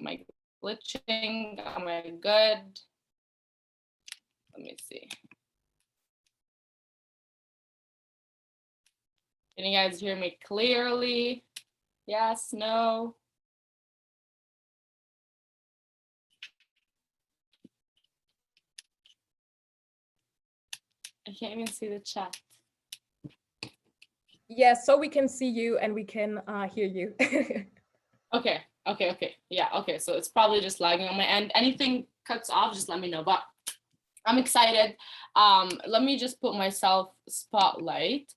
Am I glitching? Am I good? Let me see. Can you guys hear me clearly? Yes, no? I can't even see the chat. Yes, so we can see you and we can hear you. Okay. Yeah, okay. So it's probably just lagging on my end. Anything cuts off, just let me know. But I'm excited. Let me just put myself spotlight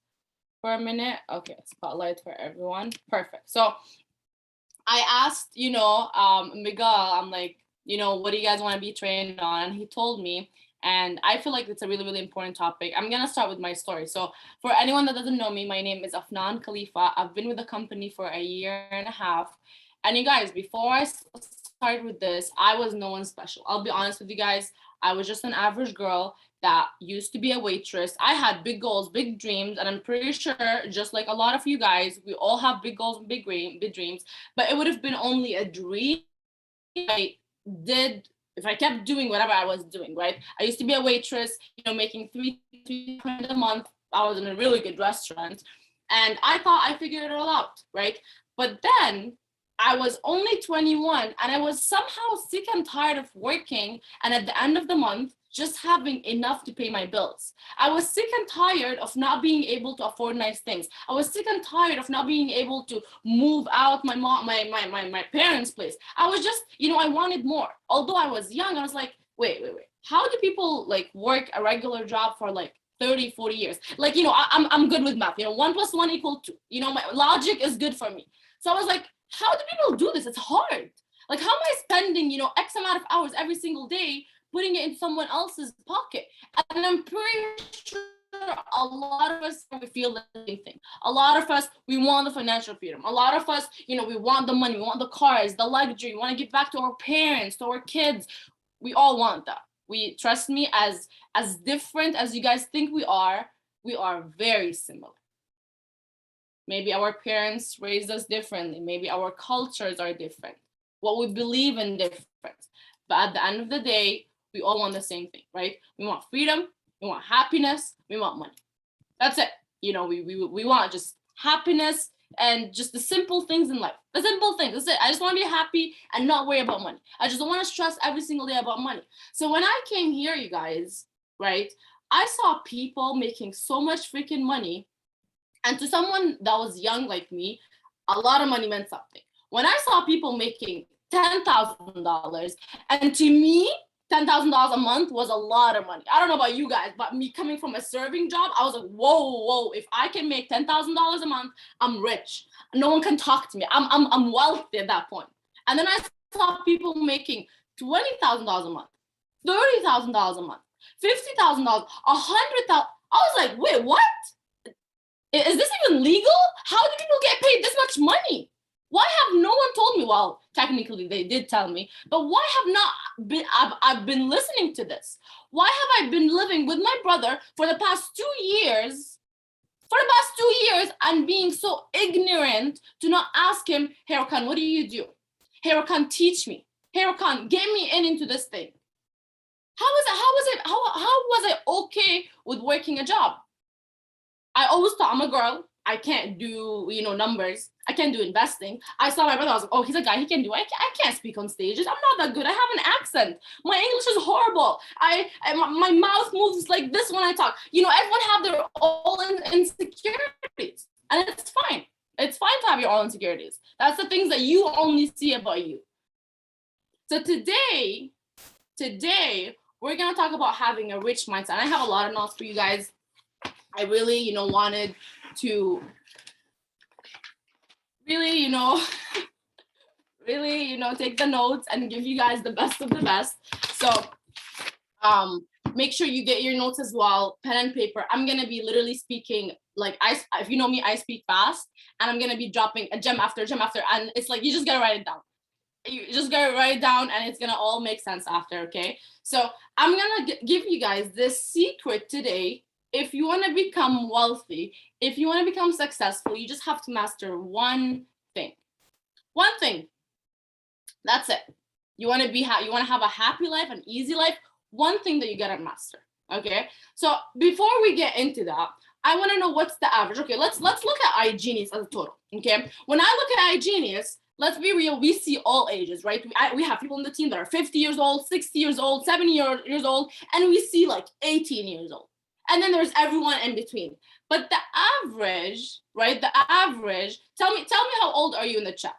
for a minute. Okay, spotlight for everyone. Perfect. So I asked, Miguel, I'm like, what do you guys want to be trained on? And he told me, and I feel like it's a really, really important topic. I'm going to start with my story. So for anyone that doesn't know me, my name is Afnan Khalifa. I've been with the company for a year and a half. And you guys, before I started with this, I was no one special. I'll be honest with you guys. I was just an average girl that used to be a waitress. I had big goals, big dreams, and I'm pretty sure, just like a lot of you guys, we all have big goals and big dreams, but it would have been only a dream if I kept doing whatever I was doing, right? I used to be a waitress, making $300 a month. I was in a really good restaurant, and I thought I figured it all out, right? But then I was only 21, and I was somehow sick and tired of working, and at the end of the month, just having enough to pay my bills. I was sick and tired of not being able to afford nice things. I was sick and tired of not being able to move out my parents' place. I was just, I wanted more. Although I was young, I was like, wait. How do people like work a regular job for like 30, 40 years? Like, I'm good with math. 1 + 1 = 2. My logic is good for me. So I was like, how do people do this? It's hard. Like, how am I spending, X amount of hours every single day putting it in someone else's pocket? And I'm pretty sure a lot of us, we feel the same thing. A lot of us, we want the financial freedom. A lot of us, we want the money, we want the cars, the luxury, we want to give back to our parents, to our kids. We all want that. We, trust me, as different as you guys think we are very similar. Maybe our parents raised us differently. Maybe our cultures are different. What we believe in different. But at the end of the day, we all want the same thing, right? We want freedom, we want happiness, we want money. That's it. We want just happiness and just the simple things in life. The simple things. That's it. I just want to be happy and not worry about money. I just don't want to stress every single day about money. So when I came here, you guys, right, I saw people making so much freaking money. And to someone that was young like me, a lot of money meant something. When I saw people making $10,000, and to me, $10,000 a month was a lot of money. I don't know about you guys, but me coming from a serving job, I was like, whoa, if I can make $10,000 a month, I'm rich. No one can talk to me. I'm wealthy at that point. And then I saw people making $20,000 a month, $30,000 a month, $50,000, $100,000. I was like, wait, what? Is this even legal? How do people get paid this much money? Why have no one told me? Well, technically they did tell me, but why have not been, I've been listening to this? Why have I been living with my brother for the past 2 years? And being so ignorant to not ask him, hey, Rakan, what do you do? Hey, Rakan, teach me. Hey, Rakan, get me into this thing. How was I okay with working a job? I always thought I'm a girl. I can't do, numbers. I can't do investing. I saw my brother. I was like, oh, he's a guy. He can do it. I can't speak on stages. I'm not that good. I have an accent. My English is horrible. My mouth moves like this when I talk. Everyone have their own insecurities. And it's fine. It's fine to have your own insecurities. That's the things that you only see about you. So today, we're going to talk about having a rich mindset. And I have a lot of notes for you guys. I really, wanted to really, take the notes and give you guys the best of the best. So make sure you get your notes as well, pen and paper. I'm going to be literally speaking, like, if you know me, I speak fast, and I'm going to be dropping a gem after gem after, and it's like, you just got to write it down. You just got to write it down, and it's going to all make sense after, okay? So I'm going to give you guys this secret today. If you want to become wealthy, if you want to become successful, you just have to master one thing. One thing. That's it. You want to have a happy life, an easy life. One thing that you gotta master. Okay. So before we get into that, I want to know what's the average. Okay, let's look at iGenius as a total. Okay. When I look at iGenius, let's be real, we see all ages, right? We have people in the team that are 50 years old, 60 years old, 70 years old, and we see like 18 years old. And then there's everyone in between. But the average, right? The average, tell me how old are you in the chat?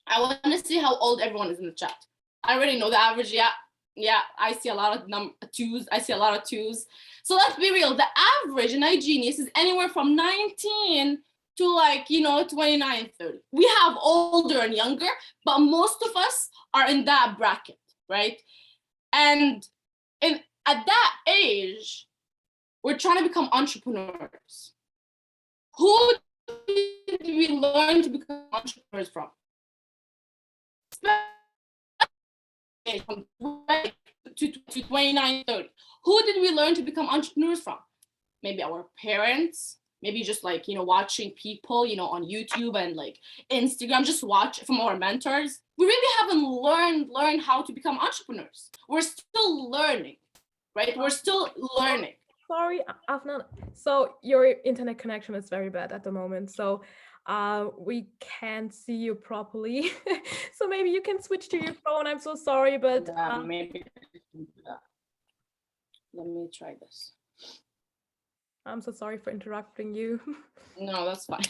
I want to see how old everyone is in the chat. I already know the average. Yeah, I see a lot of twos. I see a lot of twos. So let's be real. The average in iGenius is anywhere from 19 to like, 29, 30. We have older and younger, but most of us are in that bracket, right? And at that age, we're trying to become entrepreneurs. Who did we learn to become entrepreneurs from? From 29, 30. Who did we learn to become entrepreneurs from? Maybe our parents, maybe just like, watching people, on YouTube and like Instagram, just watch from our mentors. We really haven't learned how to become entrepreneurs. We're still learning, right? We're still learning. Sorry, Afnan. So your internet connection is very bad at the moment. So we can't see you properly. So maybe you can switch to your phone. I'm so sorry, but maybe let me try this. I'm so sorry for interrupting you. No, that's fine.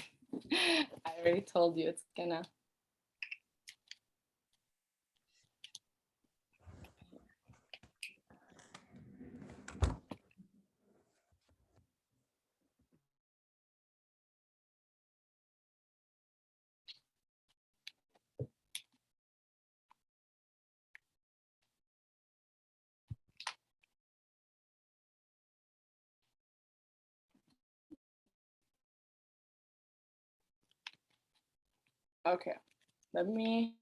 I already told you it's gonna. Okay, let me.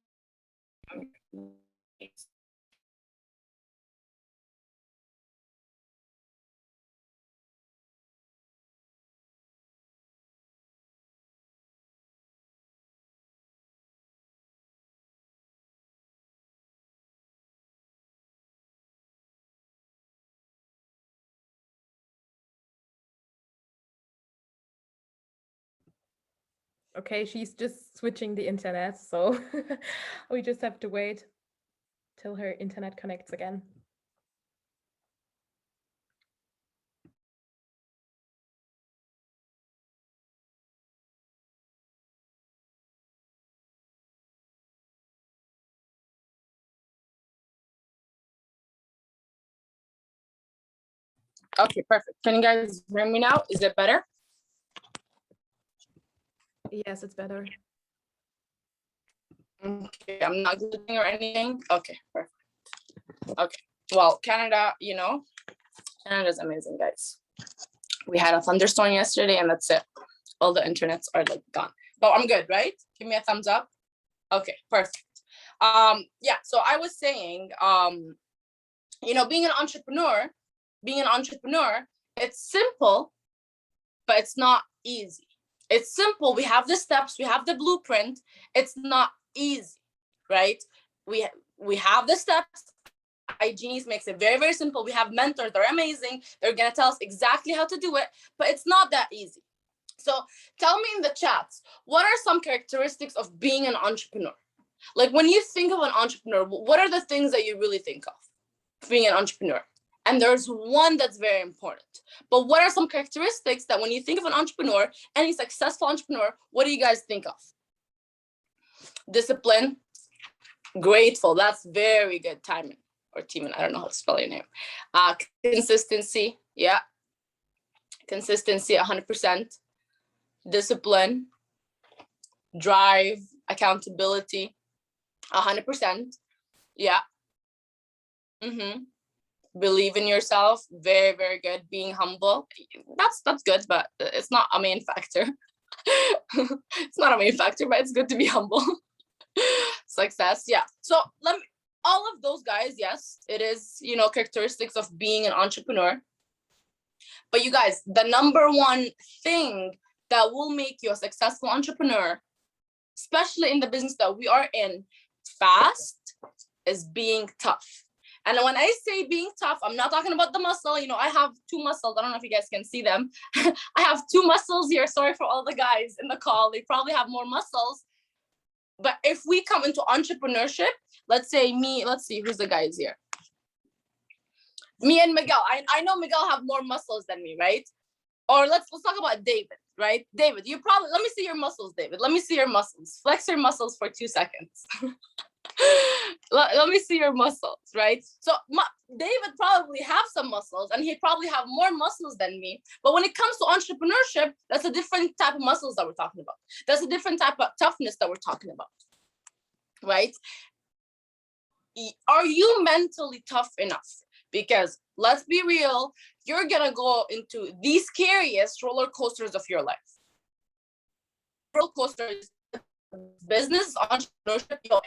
Okay, she's just switching the internet, so we just have to wait till her internet connects again. Okay, perfect. Can you guys hear me now? Is it better? Yes, it's better. Okay, I'm not glitching or anything. Okay, perfect. Okay, well, Canada, Canada's amazing, guys. We had a thunderstorm yesterday and that's it. All the internets are like gone. But I'm good, right? Give me a thumbs up. Okay, perfect. Yeah, so I was saying, being an entrepreneur, it's simple, but it's not easy. It's simple. We have the steps, we have the blueprint. It's not easy, right? We have the steps. iGenius makes it very, very simple. We have mentors, they're amazing. They're gonna tell us exactly how to do it, but it's not that easy. So tell me in the chats, what are some characteristics of being an entrepreneur? Like when you think of an entrepreneur, what are the things that you really think of being an entrepreneur? And there's one that's very important. But what are some characteristics that when you think of an entrepreneur, any successful entrepreneur, what do you guys think of? Discipline, grateful, that's very good. Timing or Timon, I don't know how to spell your name. Consistency, yeah. Consistency, 100%. Discipline, drive, accountability, 100%. Yeah. Believe in yourself, very, very good. Being humble, that's good, but it's not a main factor. It's not a main factor, but it's good to be humble. Success, yeah. So all of those guys, yes, it is, characteristics of being an entrepreneur. But you guys, the number one thing that will make you a successful entrepreneur, especially in the business that we are in, fast is being tough. And when I say being tough, I'm not talking about the muscle. You know, I have two muscles. I don't know if you guys can see them. I have two muscles here. Sorry for all the guys in the call. They probably have more muscles. But if we come into entrepreneurship, let's say me, let's see who's the guys here. Me and Miguel. I know Miguel have more muscles than me, right? Or let's talk about David, right? David, you probably, let me see your muscles, David. Let me see your muscles. Flex your muscles for 2 seconds. Let me see your muscles, right? So David probably have some muscles and he probably have more muscles than me. But when it comes to entrepreneurship, that's a different type of muscles that we're talking about. That's a different type of toughness that we're talking about, right? Are you mentally tough enough? Because let's be real, you're gonna go into the scariest roller coasters of your life. Roller coasters, business, entrepreneurship, you know,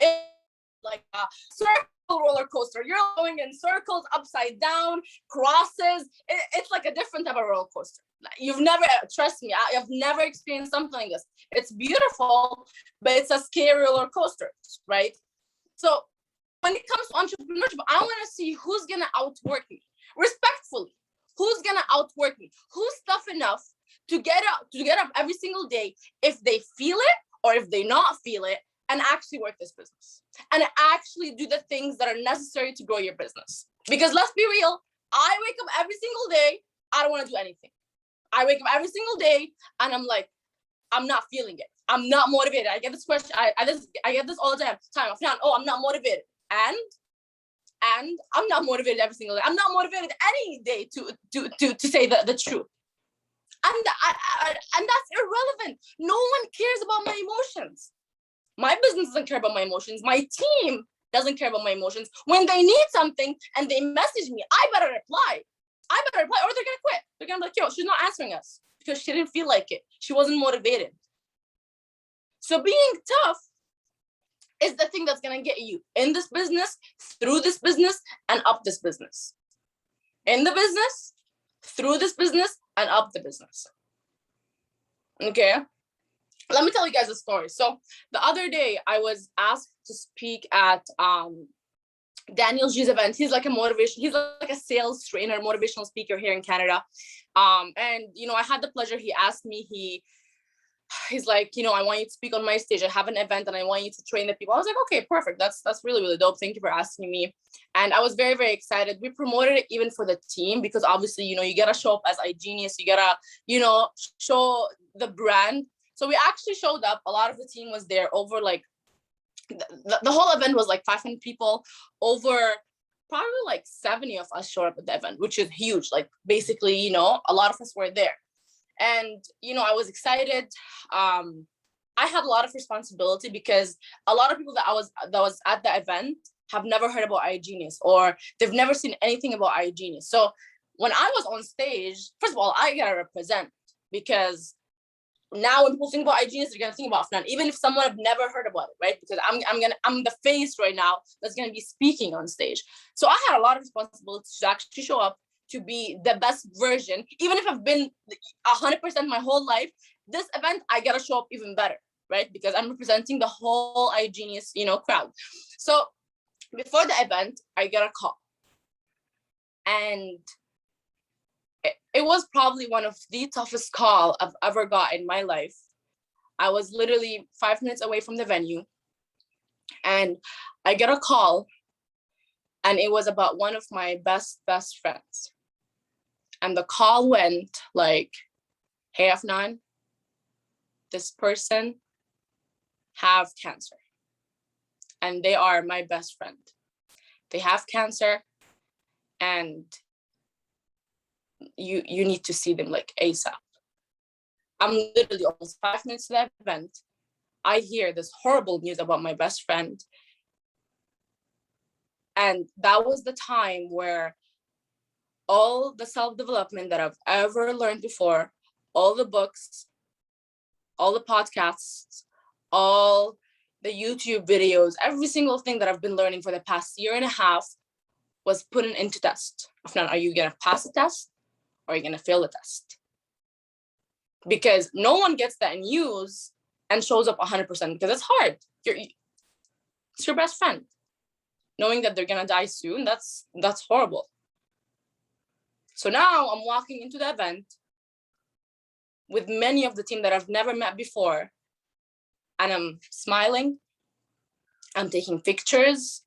like a circle roller coaster. You're going in circles, upside down, crosses. It's like a different type of roller coaster. You've never, trust me, I've never experienced something like this. It's beautiful, but it's a scary roller coaster, right? So when it comes to entrepreneurship, I want to see who's gonna outwork me respectfully. Who's gonna outwork me? Who's tough enough to get up every single day if they feel it or if they not feel it, and actually work this business and actually do the things that are necessary to grow your business. Because let's be real, I wake up every single day, I don't want to do anything. I wake up every single day and I'm like, I'm not feeling it. I'm not motivated. I get this question. I get this all the time. Afnan, oh, I'm not motivated. And I'm not motivated every single day. I'm not motivated any day to say the truth. And that's irrelevant. No one cares about my emotions. My business doesn't care about my emotions. My team doesn't care about my emotions. When they need something and they message me, I better reply. Or they're gonna quit. They're gonna be like, yo, she's not answering us because she didn't feel like it. She wasn't motivated. So being tough is the thing that's gonna get you in this business, through this business, and up this business. In the business, through this business, and up the business. Okay? Let me tell you guys a story. So the other day I was asked to speak at Daniel G's event. He's like a sales trainer, motivational speaker here in Canada. And you know, I had the pleasure, he asked me, he's like, you know, I want you to speak on my stage. I have an event and I want you to train the people. I was like, okay, perfect. That's really, really dope. Thank you for asking me. And I was very, very excited. We promoted it even for the team because obviously, you know, you gotta show up as iGenius. You gotta, you know, show the brand. So we actually showed up. A lot of the team was there. Over like the whole event was like 500 people. Over probably like 70 of us showed up at the event, which is huge. Like basically, you know, a lot of us were there. And, you know, I was excited. I had a lot of responsibility because a lot of people that was at the event have never heard about iGenius or they've never seen anything about iGenius. So when I was on stage, first of all, I gotta represent, because now when people think about iGenius, they're gonna think about Afnan, even if someone have never heard about it, right? Because I'm the face right now that's gonna be speaking on stage. So I had a lot of responsibility to actually show up, to be the best version. Even if I've been 100% my whole life, this event I gotta show up even better, right? Because I'm representing the whole iGenius, you know, crowd. So before the event, I got a call, and it was probably one of the toughest call I've ever got in my life. I was literally 5 minutes away from the venue, and I got a call, and it was about one of my best friends. And the call went like, hey, Afnan, this person have cancer. And they are my best friend. They have cancer, and you need to see them like ASAP. I'm literally almost 5 minutes to that event. I hear this horrible news about my best friend. And that was the time where all the self-development that I've ever learned before, all the books, all the podcasts, all the YouTube videos, every single thing that I've been learning for the past year and a half was put into test. Afnan, are you gonna pass the test or are you gonna fail the test? Because no one gets that news and shows up 100% because it's hard. It's your best friend. Knowing that they're gonna die soon, that's horrible. So now I'm walking into the event with many of the team that I've never met before, and I'm smiling, I'm taking pictures,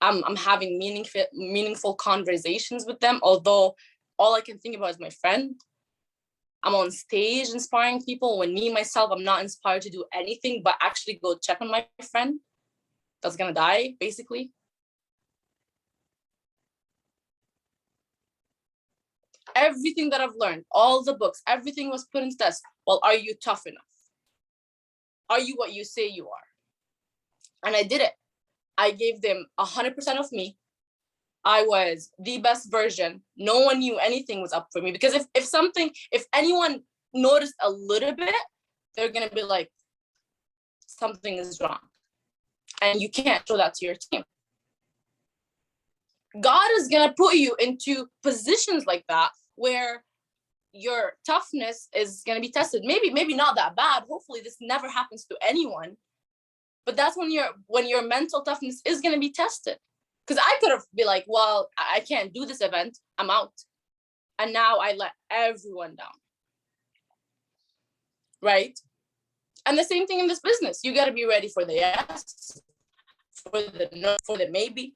I'm having meaningful conversations with them, although all I can think about is my friend. I'm on stage inspiring people when me, myself, I'm not inspired to do anything but actually go check on my friend that's gonna die, basically. Everything that I've learned, all the books, everything was put in test. Well, are you tough enough? Are you what you say you are? And I did it. I gave them 100% of me. I was the best version. No one knew anything was up for me, because if anyone noticed a little bit, they're gonna be like, something is wrong. And you can't show that to your team. God is gonna put you into positions like that where your toughness is gonna be tested. Maybe not that bad. Hopefully this never happens to anyone. But that's when your mental toughness is gonna be tested. Because I could have been like, well, I can't do this event, I'm out. And now I let everyone down. Right? And the same thing in this business. You gotta be ready for the yes, for the no, for the maybe.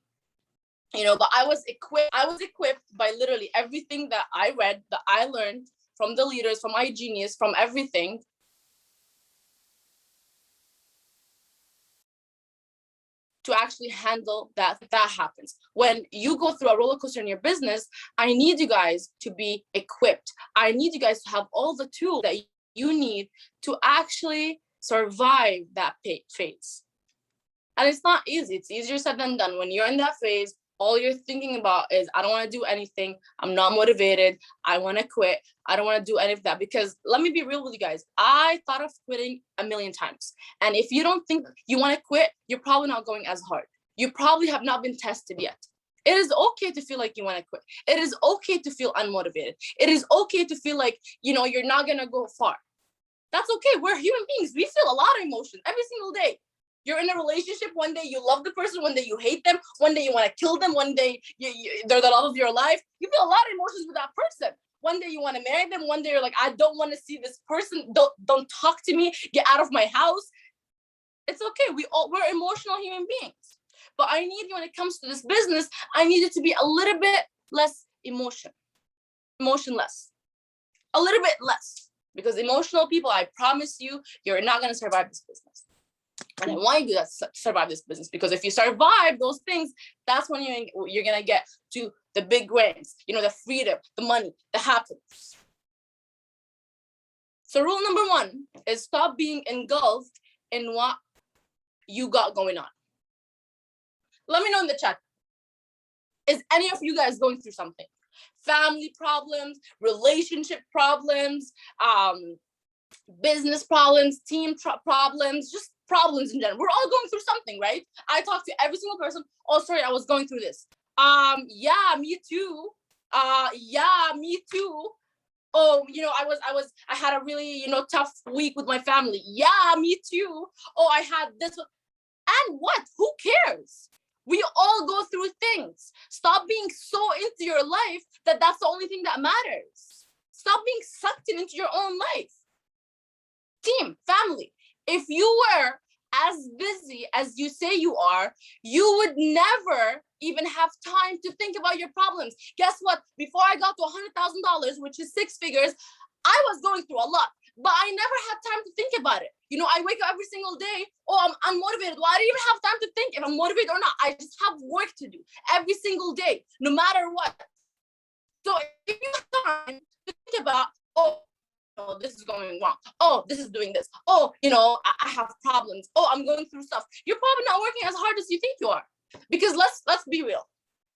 But I was equipped by literally everything that I read, that I learned from the leaders, from iGenius, from everything. To actually handle that happens. When you go through a roller coaster in your business, I need you guys to be equipped. I need you guys to have all the tools that you need to actually survive that phase. And it's not easy. It's easier said than done. When you're in that phase, all you're thinking about is, I don't want to do anything. I'm not motivated. I want to quit. I don't want to do any of that. Because let me be real with you guys. I thought of quitting a million times. And if you don't think you want to quit, you're probably not going as hard. You probably have not been tested yet. It is okay to feel like you want to quit. It is okay to feel unmotivated. It is okay to feel like, you're not going to go far. That's okay. We're human beings. We feel a lot of emotions every single day. You're in a relationship, one day you love the person, one day you hate them, one day you want to kill them, one day they're the love of your life. You feel a lot of emotions with that person. One day you want to marry them, one day you're like, I don't want to see this person, don't talk to me, get out of my house. It's okay, we're emotional human beings. But I need you, when it comes to this business, I need it to be a little bit less emotionless. A little bit less. Because emotional people, I promise you, you're not going to survive this business. And I want you to survive this business, because if you survive those things, that's when you're going to get to the big wins, the freedom, the money, the happiness. So rule number 1 is stop being engulfed in what you got going on. Let me know in the chat. Is any of you guys going through something? Family problems, relationship problems, business problems, team problems, just problems in general. We're all going through something, right? I talk to every single person. Oh, sorry, I was going through this. Yeah, me too. Yeah, me too. Oh, I had a really, tough week with my family. Yeah, me too. Oh, I had this. And what? Who cares? We all go through things. Stop being so into your life that that's the only thing that matters. Stop being sucked into your own life. Team, family, if you were as busy as you say you are, you would never even have time to think about your problems. Guess what? Before I got to $100,000, which is 6 figures, I was going through a lot, but I never had time to think about it. I wake up every single day, oh, I'm unmotivated. Well, I didn't even have time to think if I'm motivated or not. I just have work to do every single day, no matter what. So if you have time to think about, oh, this is going wrong. Oh, this is doing this. Oh, I have problems. Oh, I'm going through stuff. You're probably not working as hard as you think you are. Because let's be real.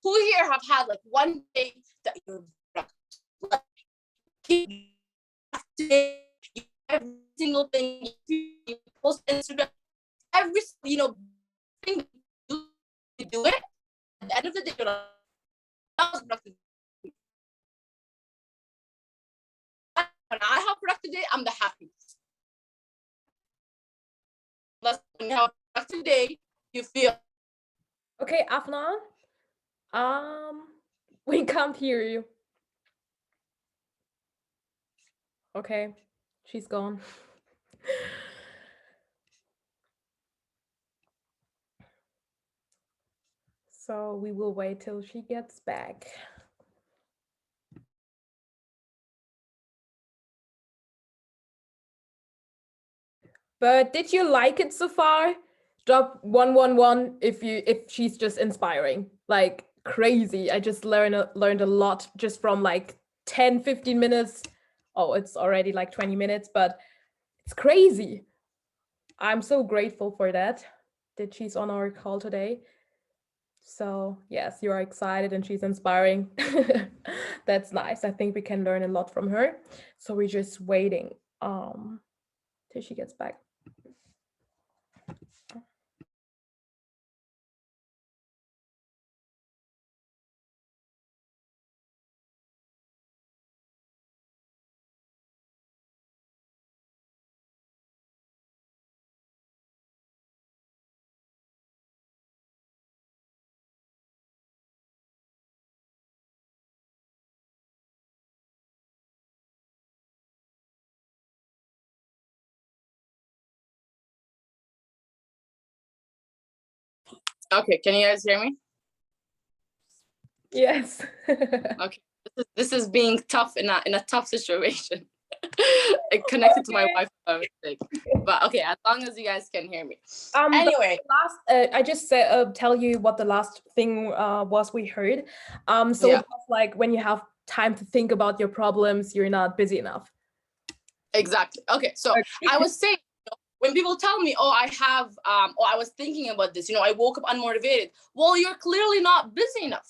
Who here have had like one day that you're like, every single thing you post Instagram, every thing you do it. At the end of the day, you're like, that was productive. When I have a productive day, I'm the happiest. When you have a productive day, you feel? Okay, Afnan. We can't hear you. Okay, she's gone. So we will wait till she gets back. But did you like it so far? Drop 111 if she's just inspiring. Like crazy. I just learned a lot just from like 10-15 minutes. Oh, it's already like 20 minutes, but it's crazy. I'm so grateful for that she's on our call today. So yes, you are excited and she's inspiring. That's nice. I think we can learn a lot from her. So we're just waiting till she gets back. Okay, can you guys hear me? Yes. Okay, this is being tough in a tough situation. It connected to my Wi-Fi by mistake. But okay, as long as you guys can hear me. Anyway, I just tell you what the last thing was we heard. So yeah. it was like when you have time to think about your problems, you're not busy enough. Exactly. Okay, so I was saying, when people tell me, oh, I have, or I was thinking about this, I woke up unmotivated. Well, you're clearly not busy enough.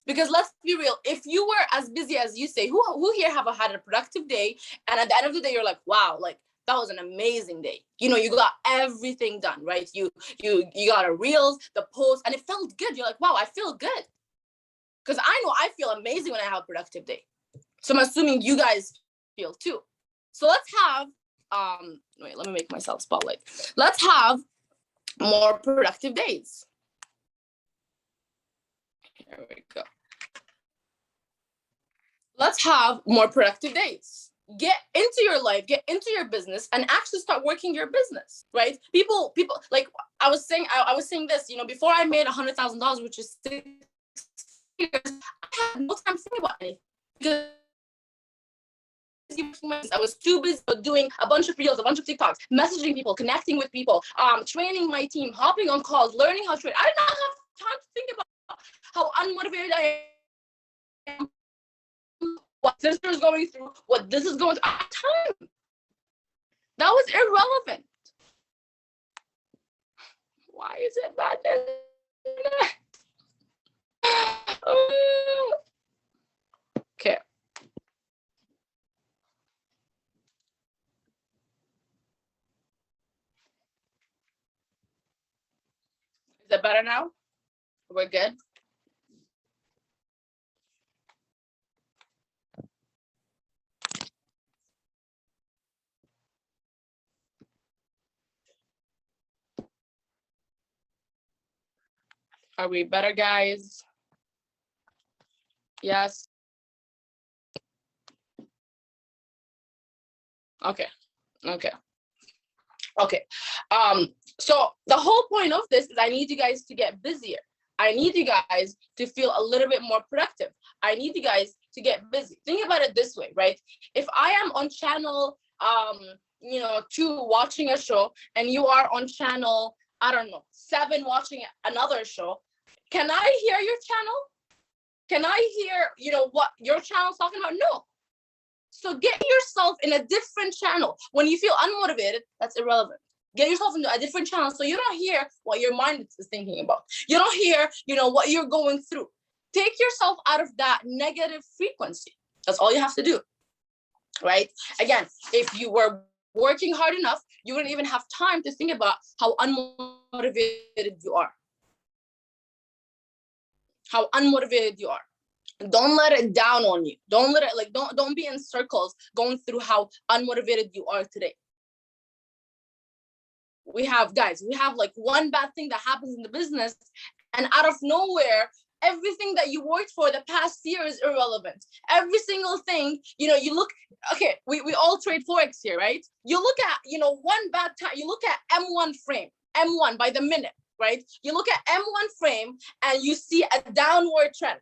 Because let's be real, if you were as busy as you say, who here have had a productive day, and at the end of the day, you're like, wow, like that was an amazing day. You got everything done, right? You got a reels, the post, and it felt good. You're like, wow, I feel good. Because I know I feel amazing when I have a productive day. So I'm assuming you guys feel too. So let's have, wait, let me make myself spotlight. Let's have more productive days. There we go. Let's have more productive days. Get into your life, get into your business, and actually start working your business, right? People, like I was saying this, before I made $100,000, which is 6 years, I had no time to think about anything because I was too busy doing a bunch of reels, a bunch of TikToks, messaging people, connecting with people, training my team, hopping on calls, learning how to trade. I did not have time to think about how unmotivated I am, what sister is going through, what this is going through. I have time. That was irrelevant. Why is it bad? Okay. Is it better now? We're good? Are we better, guys? Yes. Okay. So the whole point of this is I need you guys to get busier. I need you guys to feel a little bit more productive. I need you guys to get busy. Think about it this way, right? If I am on channel 2 watching a show and you are on channel, I don't know, 7 watching another show, can I hear your channel? Can I hear, what your channel's talking about? No. So get yourself in a different channel. When you feel unmotivated, that's irrelevant. Get yourself into a different channel so you don't hear what your mind is thinking about. You don't hear, what you're going through. Take yourself out of that negative frequency. That's all you have to do, right? Again, if you were working hard enough, you wouldn't even have time to think about how unmotivated you are. How unmotivated you are. Don't let it down on you. Don't let it don't be in circles going through how unmotivated you are today. we have like one bad thing that happens in the business, and out of nowhere, everything that you worked for the past year is irrelevant. Every single thing, you look, okay, we all trade Forex here, right? You look at, one bad time, you look at M1 frame, M1 by the minute, right? You look at M1 frame and you see a downward trend.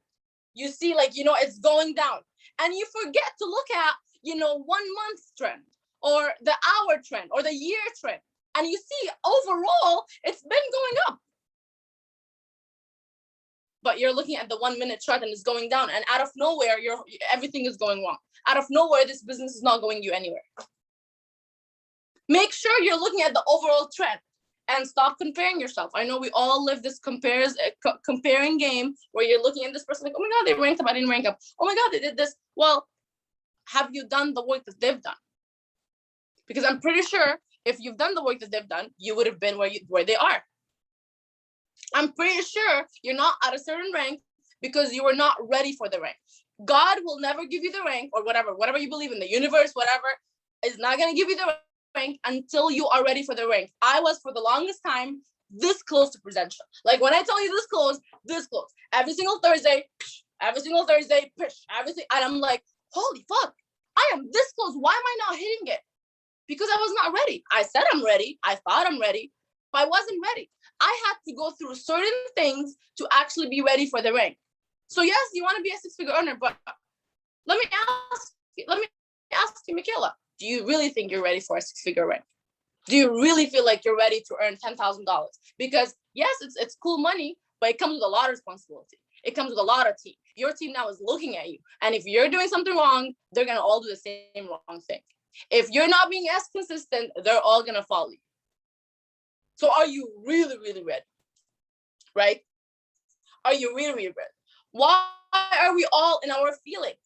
You see like, it's going down. And you forget to look at, 1 month trend or the hour trend or the year trend. And you see overall, it's been going up. But you're looking at the 1 minute chart and it's going down. And out of nowhere, everything is going wrong. Out of nowhere, this business is not going you anywhere. Make sure you're looking at the overall trend and stop comparing yourself. I know we all live this comparing game where you're looking at this person like, oh my God, they ranked up, I didn't rank up. Oh my God, they did this. Well, have you done the work that they've done? Because I'm pretty sure if you've done the work that they've done, you would have been where they are. I'm pretty sure you're not at a certain rank because you were not ready for the rank. God will never give you the rank or whatever you believe in, the universe, whatever, is not going to give you the rank until you are ready for the rank. I was for the longest time this close to presential. Like when I tell you this close. Every single Thursday, push, everything. And I'm like, holy fuck, I am this close. Why am I not hitting it? Because I was not ready. I said I'm ready. I thought I'm ready, but I wasn't ready. I had to go through certain things to actually be ready for the rank. So yes, you want to be a six-figure earner, but let me ask you, Michaela, do you really think you're ready for a six-figure rank? Do you really feel like you're ready to earn $10,000? Because yes, it's cool money, but it comes with a lot of responsibility. It comes with a lot of team. Your team now is looking at you. And if you're doing something wrong, they're going to all do the same wrong thing. If you're not being as consistent, they're all going to follow you. So are you really, really ready? Right? Are you really, really ready? Why are we all in our feelings?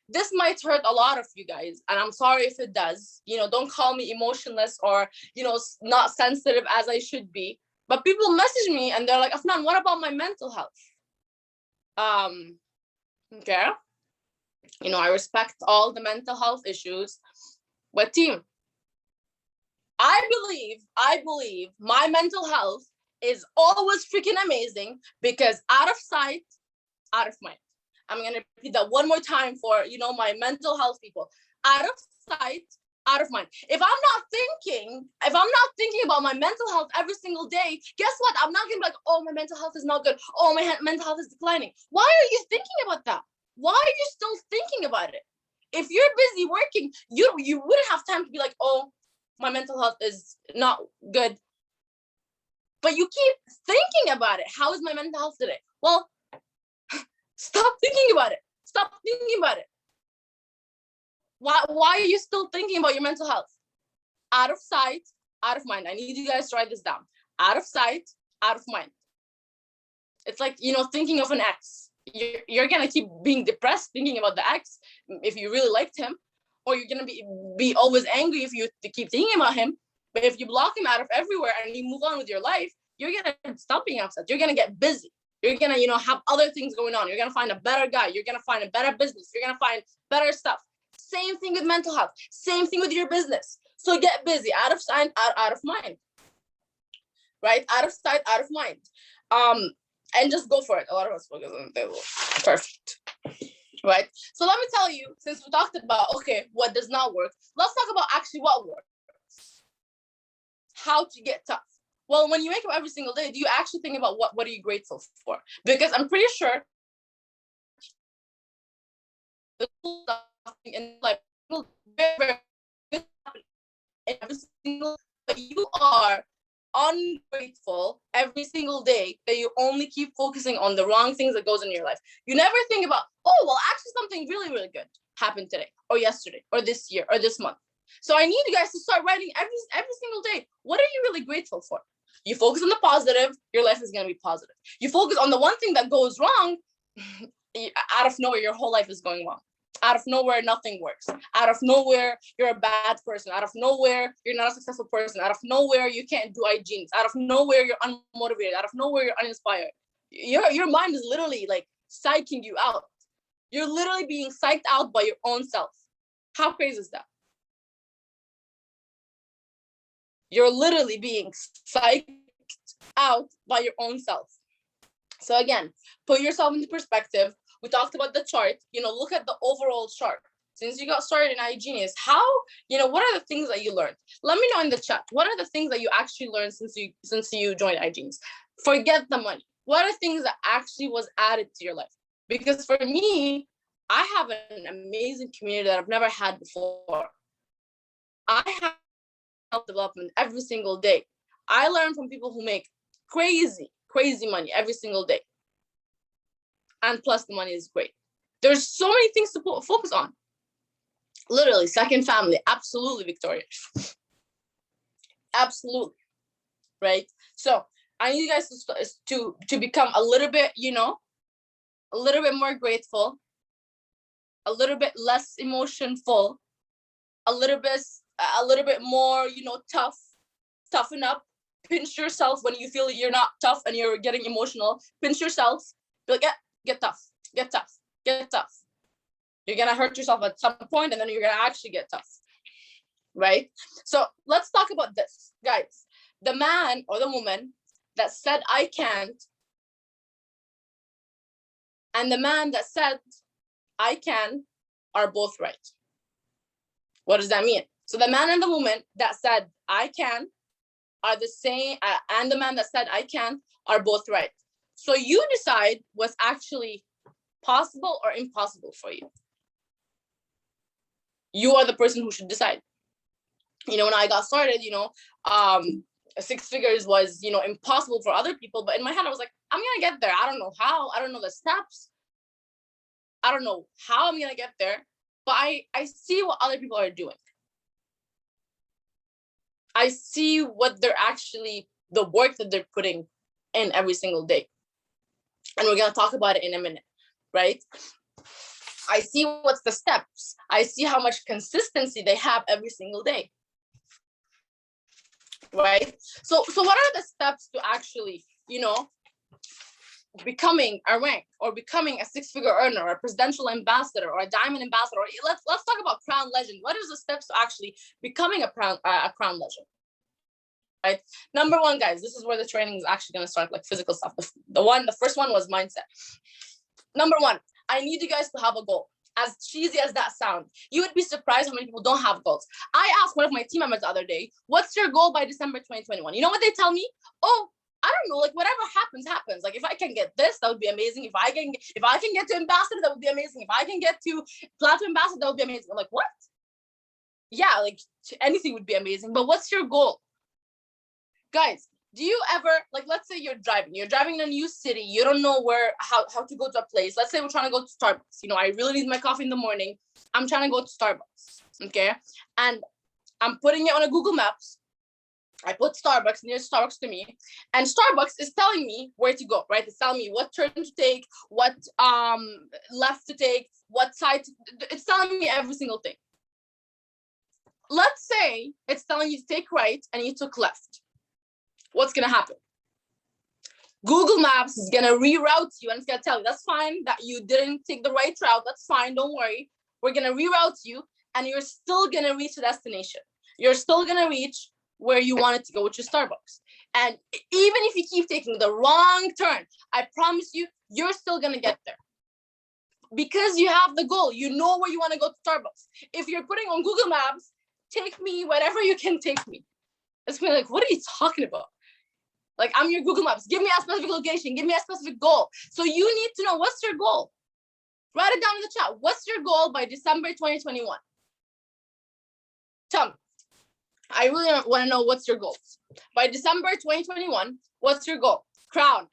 This might hurt a lot of you guys, and I'm sorry if it does. Don't call me emotionless or, not sensitive as I should be. But people message me and they're like, Afnan, what about my mental health? Okay. I respect all the mental health issues, but team, I believe my mental health is always freaking amazing because out of sight, out of mind. I'm going to repeat that one more time for, my mental health people. Out of sight, out of mind. If I'm not thinking about my mental health every single day, guess what? I'm not going to be like, oh, my mental health is not good. Oh, my mental health is declining. Why are you thinking about that? Why are you still thinking about it? If you're busy working, you wouldn't have time to be like, oh, my mental health is not good. But you keep thinking about it. How is my mental health today? Well, stop thinking about it. Stop thinking about it. Why are you still thinking about your mental health? Out of sight, out of mind. I need you guys to write this down. Out of sight, out of mind. It's like, thinking of an ex. You're going to keep being depressed thinking about the ex if you really liked him, or you're going to be always angry if you keep thinking about him. But if you block him out of everywhere and you move on with your life, you're going to stop being upset. You're going to get busy. You're going to, have other things going on. You're going to find a better guy. You're going to find a better business. You're going to find better stuff. Same thing with mental health. Same thing with your business. So get busy. Out of sight, out of mind. Right? Out of sight, out of mind. And just go for it. A lot of us focus on the table. Perfect. Right? So let me tell you, since we talked about, okay, what does not work, let's talk about actually what works. How to get tough. Well, when you wake up every single day, do you actually think about what are you grateful for? Because I'm pretty sure the stuff in life will very, very good every single, but you are ungrateful every single day that you only keep focusing on the wrong things that goes in your life. You never think about, oh, well, actually something really, really good happened today or yesterday or this year or this month. So I need you guys to start writing every single day. What are you really grateful for? You focus on the positive, your life is going to be positive. You focus on the one thing that goes wrong, out of nowhere, your whole life is going wrong. Out of nowhere, nothing works. Out of nowhere, you're a bad person. Out of nowhere, you're not a successful person. Out of nowhere, you can't do hygiene. Out of nowhere, you're unmotivated. Out of nowhere, you're uninspired. Your mind is literally like psyching you out. You're literally being psyched out by your own self. How crazy is that? You're literally being psyched out by your own self. So again, put yourself into perspective. We talked about the chart. Look at the overall chart. Since you got started in iGenius, what are the things that you learned? Let me know in the chat. What are the things that you actually learned since you joined iGenius? Forget the money. What are things that actually was added to your life? Because for me, I have an amazing community that I've never had before. I have self-development every single day. I learn from people who make crazy money every single day. And plus the money is great. There's so many things to focus on. Literally, second family. Absolutely, Victoria. Absolutely. Right? So I need you guys to become a little bit, a little bit more grateful, a little bit less emotionful, a little bit more, toughen up, pinch yourself when you feel you're not tough and you're getting emotional. Pinch yourself, be like, get tough. You're gonna hurt yourself at some point, and then you're gonna actually get tough, right? So let's talk about this, guys. The man or the woman that said I can't, and the man that said I can, are both right. What does that mean? So the man and the woman that said I can are the same, and the man that said I can't are both right. So you decide what's actually possible or impossible for you. You are the person who should decide. When I got started, 6 figures was, impossible for other people. But in my head, I was like, I'm going to get there. I don't know how. I don't know the steps. I don't know how I'm going to get there. But I see what other people are doing. I see what they're actually, the work that they're putting in every single day. And we're going to talk about it in a minute, right? I see what's the steps. I see how much consistency they have every single day, right? So what are the steps to actually, becoming a rank or becoming a 6-figure earner or a presidential ambassador or a diamond ambassador? Or let's talk about crown legend. What is the steps to actually becoming a crown legend? Right. Number one, guys, this is where the training is actually going to start, like physical stuff. The first one was mindset. Number one, I need you guys to have a goal. As cheesy as that sounds, you would be surprised how many people don't have goals. I asked one of my team members the other day, what's your goal by December 2021? You know what they tell me? Oh, I don't know, like whatever happens. Like if I can get this, that would be amazing. If I can get to ambassador, that would be amazing. If I can get to platinum ambassador, that would be amazing. I'm like, what? Yeah, like anything would be amazing. But what's your goal? Guys, do you ever, like, let's say you're driving in a new city, you don't know how to go to a place. Let's say we're trying to go to Starbucks. I really need my coffee in the morning. I'm trying to go to Starbucks, okay? And I'm putting it on a Google Maps. I put Starbucks, nearest Starbucks to me, and Starbucks is telling me where to go, right? It's telling me what turn to take, what left to take, what side it's telling me every single thing. Let's say it's telling you to take right and you took left. What's going to happen? Google Maps is going to reroute you, and it's going to tell you, that's fine that you didn't take the right route. That's fine. Don't worry. We're going to reroute you, and you're still going to reach the destination. You're still going to reach where you wanted to go, which is Starbucks. And even if you keep taking the wrong turn, I promise you, you're still going to get there. Because you have the goal. You know where you want to go to Starbucks. If you're putting on Google Maps, take me wherever you can take me. It's going to be like, what are you talking about? Like, I'm your Google Maps. Give me a specific location. Give me a specific goal. So you need to know, what's your goal? Write it down in the chat. What's your goal by December 2021? Tell me. I really want to know what's your goals. By December 2021, what's your goal? Crown.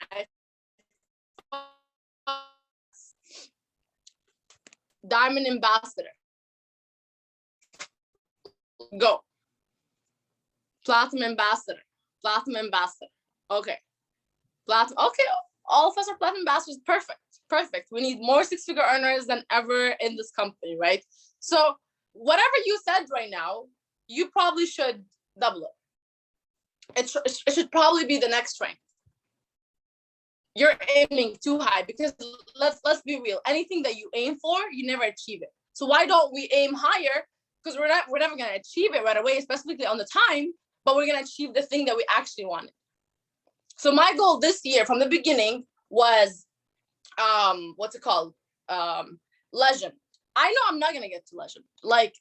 Diamond ambassador. Go. Platinum ambassador. Platinum ambassador. Okay. Platinum. Okay. All of us are platinum ambassadors. Perfect. We need more 6-figure earners than ever in this company, right? So whatever you said right now, you probably should double it. It should probably be the next rank. You're aiming too high, because let's be real. Anything that you aim for, you never achieve it. So why don't we aim higher? Because we're never going to achieve it right away, especially on the time. but we're gonna achieve the thing that we actually wanted. So my goal this year from the beginning was what's it called? Legend. I know I'm not gonna get to legend. Like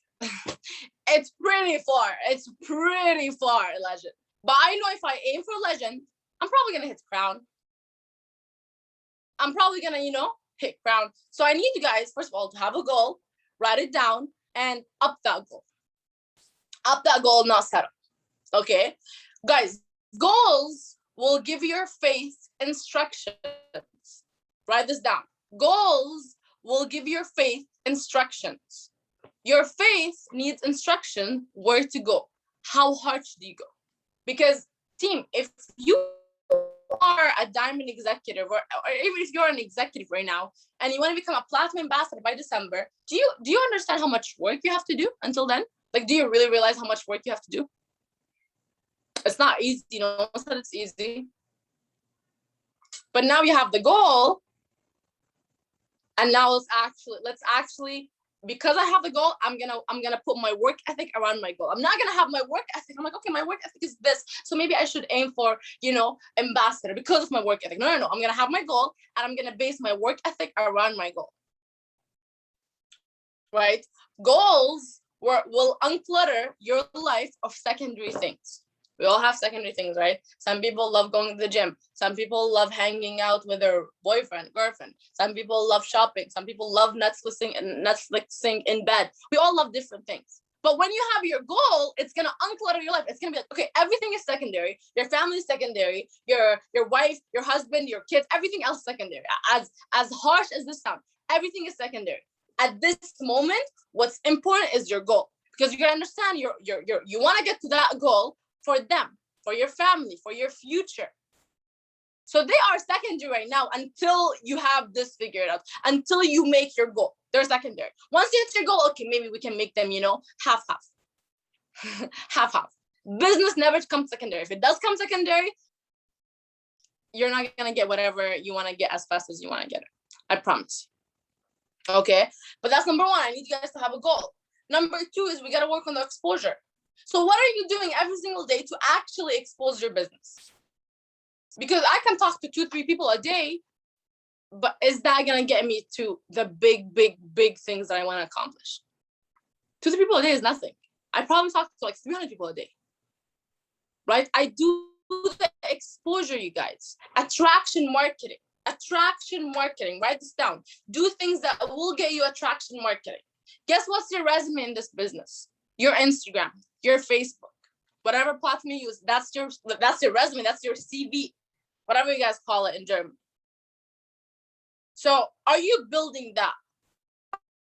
it's pretty far. It's pretty far, legend. But I know if I aim for legend, I'm probably gonna hit crown. I'm probably gonna, hit crown. So I need you guys, first of all, to have a goal, write it down, and up that goal. Up that goal, not settle. Okay? Guys, goals will give your faith instructions. Write this down. Goals will give your faith instructions. Your faith needs instruction where to go. How hard should you go? Because team, if you are a diamond executive or even if you're an executive right now and you want to become a platinum ambassador by December, do you understand how much work you have to do until then? Like, do you really realize how much work you have to do? It's not easy, no one said it's easy. But now you have the goal. And now let's actually, because I have the goal, I'm gonna put my work ethic around my goal. I'm not gonna have my work ethic. I'm like, okay, my work ethic is this, so maybe I should aim for, ambassador because of my work ethic. No. I'm gonna have my goal, and I'm gonna base my work ethic around my goal. Right? Goals will unclutter your life of secondary things. We all have secondary things, right? Some people love going to the gym. Some people love hanging out with their boyfriend, girlfriend. Some people love shopping. Some people love Netflixing in bed. We all love different things. But when you have your goal, it's gonna unclutter your life. It's gonna be like, okay, everything is secondary. Your family is secondary. Your wife, your husband, your kids, everything else is secondary. As harsh as this sounds, everything is secondary. At this moment, what's important is your goal, because you gotta understand you want to get to that goal for them, for your family, for your future. So they are secondary right now until you have this figured out, until you make your goal. They're secondary. Once you hit your goal, okay, maybe we can make them, half-half. Half-half. Business never comes secondary. If it does come secondary, you're not gonna get whatever you want to get as fast as you want to get it. I promise. Okay, but that's number one. I need you guys to have a goal. Number two is we gotta work on the exposure. So what are you doing every single day to actually expose your business? Because I can talk to 2-3 people a day, but is that gonna get me to the big things that I want to accomplish? 2-3 people a day is nothing. I probably talk to like 300 people a day, right? I do the exposure, you guys. Attraction marketing. Write this down. Do things that will get you attraction marketing. Guess what's your resume in this business? Your Instagram, your Facebook, whatever platform you use, that's your resume, that's your CV, whatever you guys call it in German. So are you building that?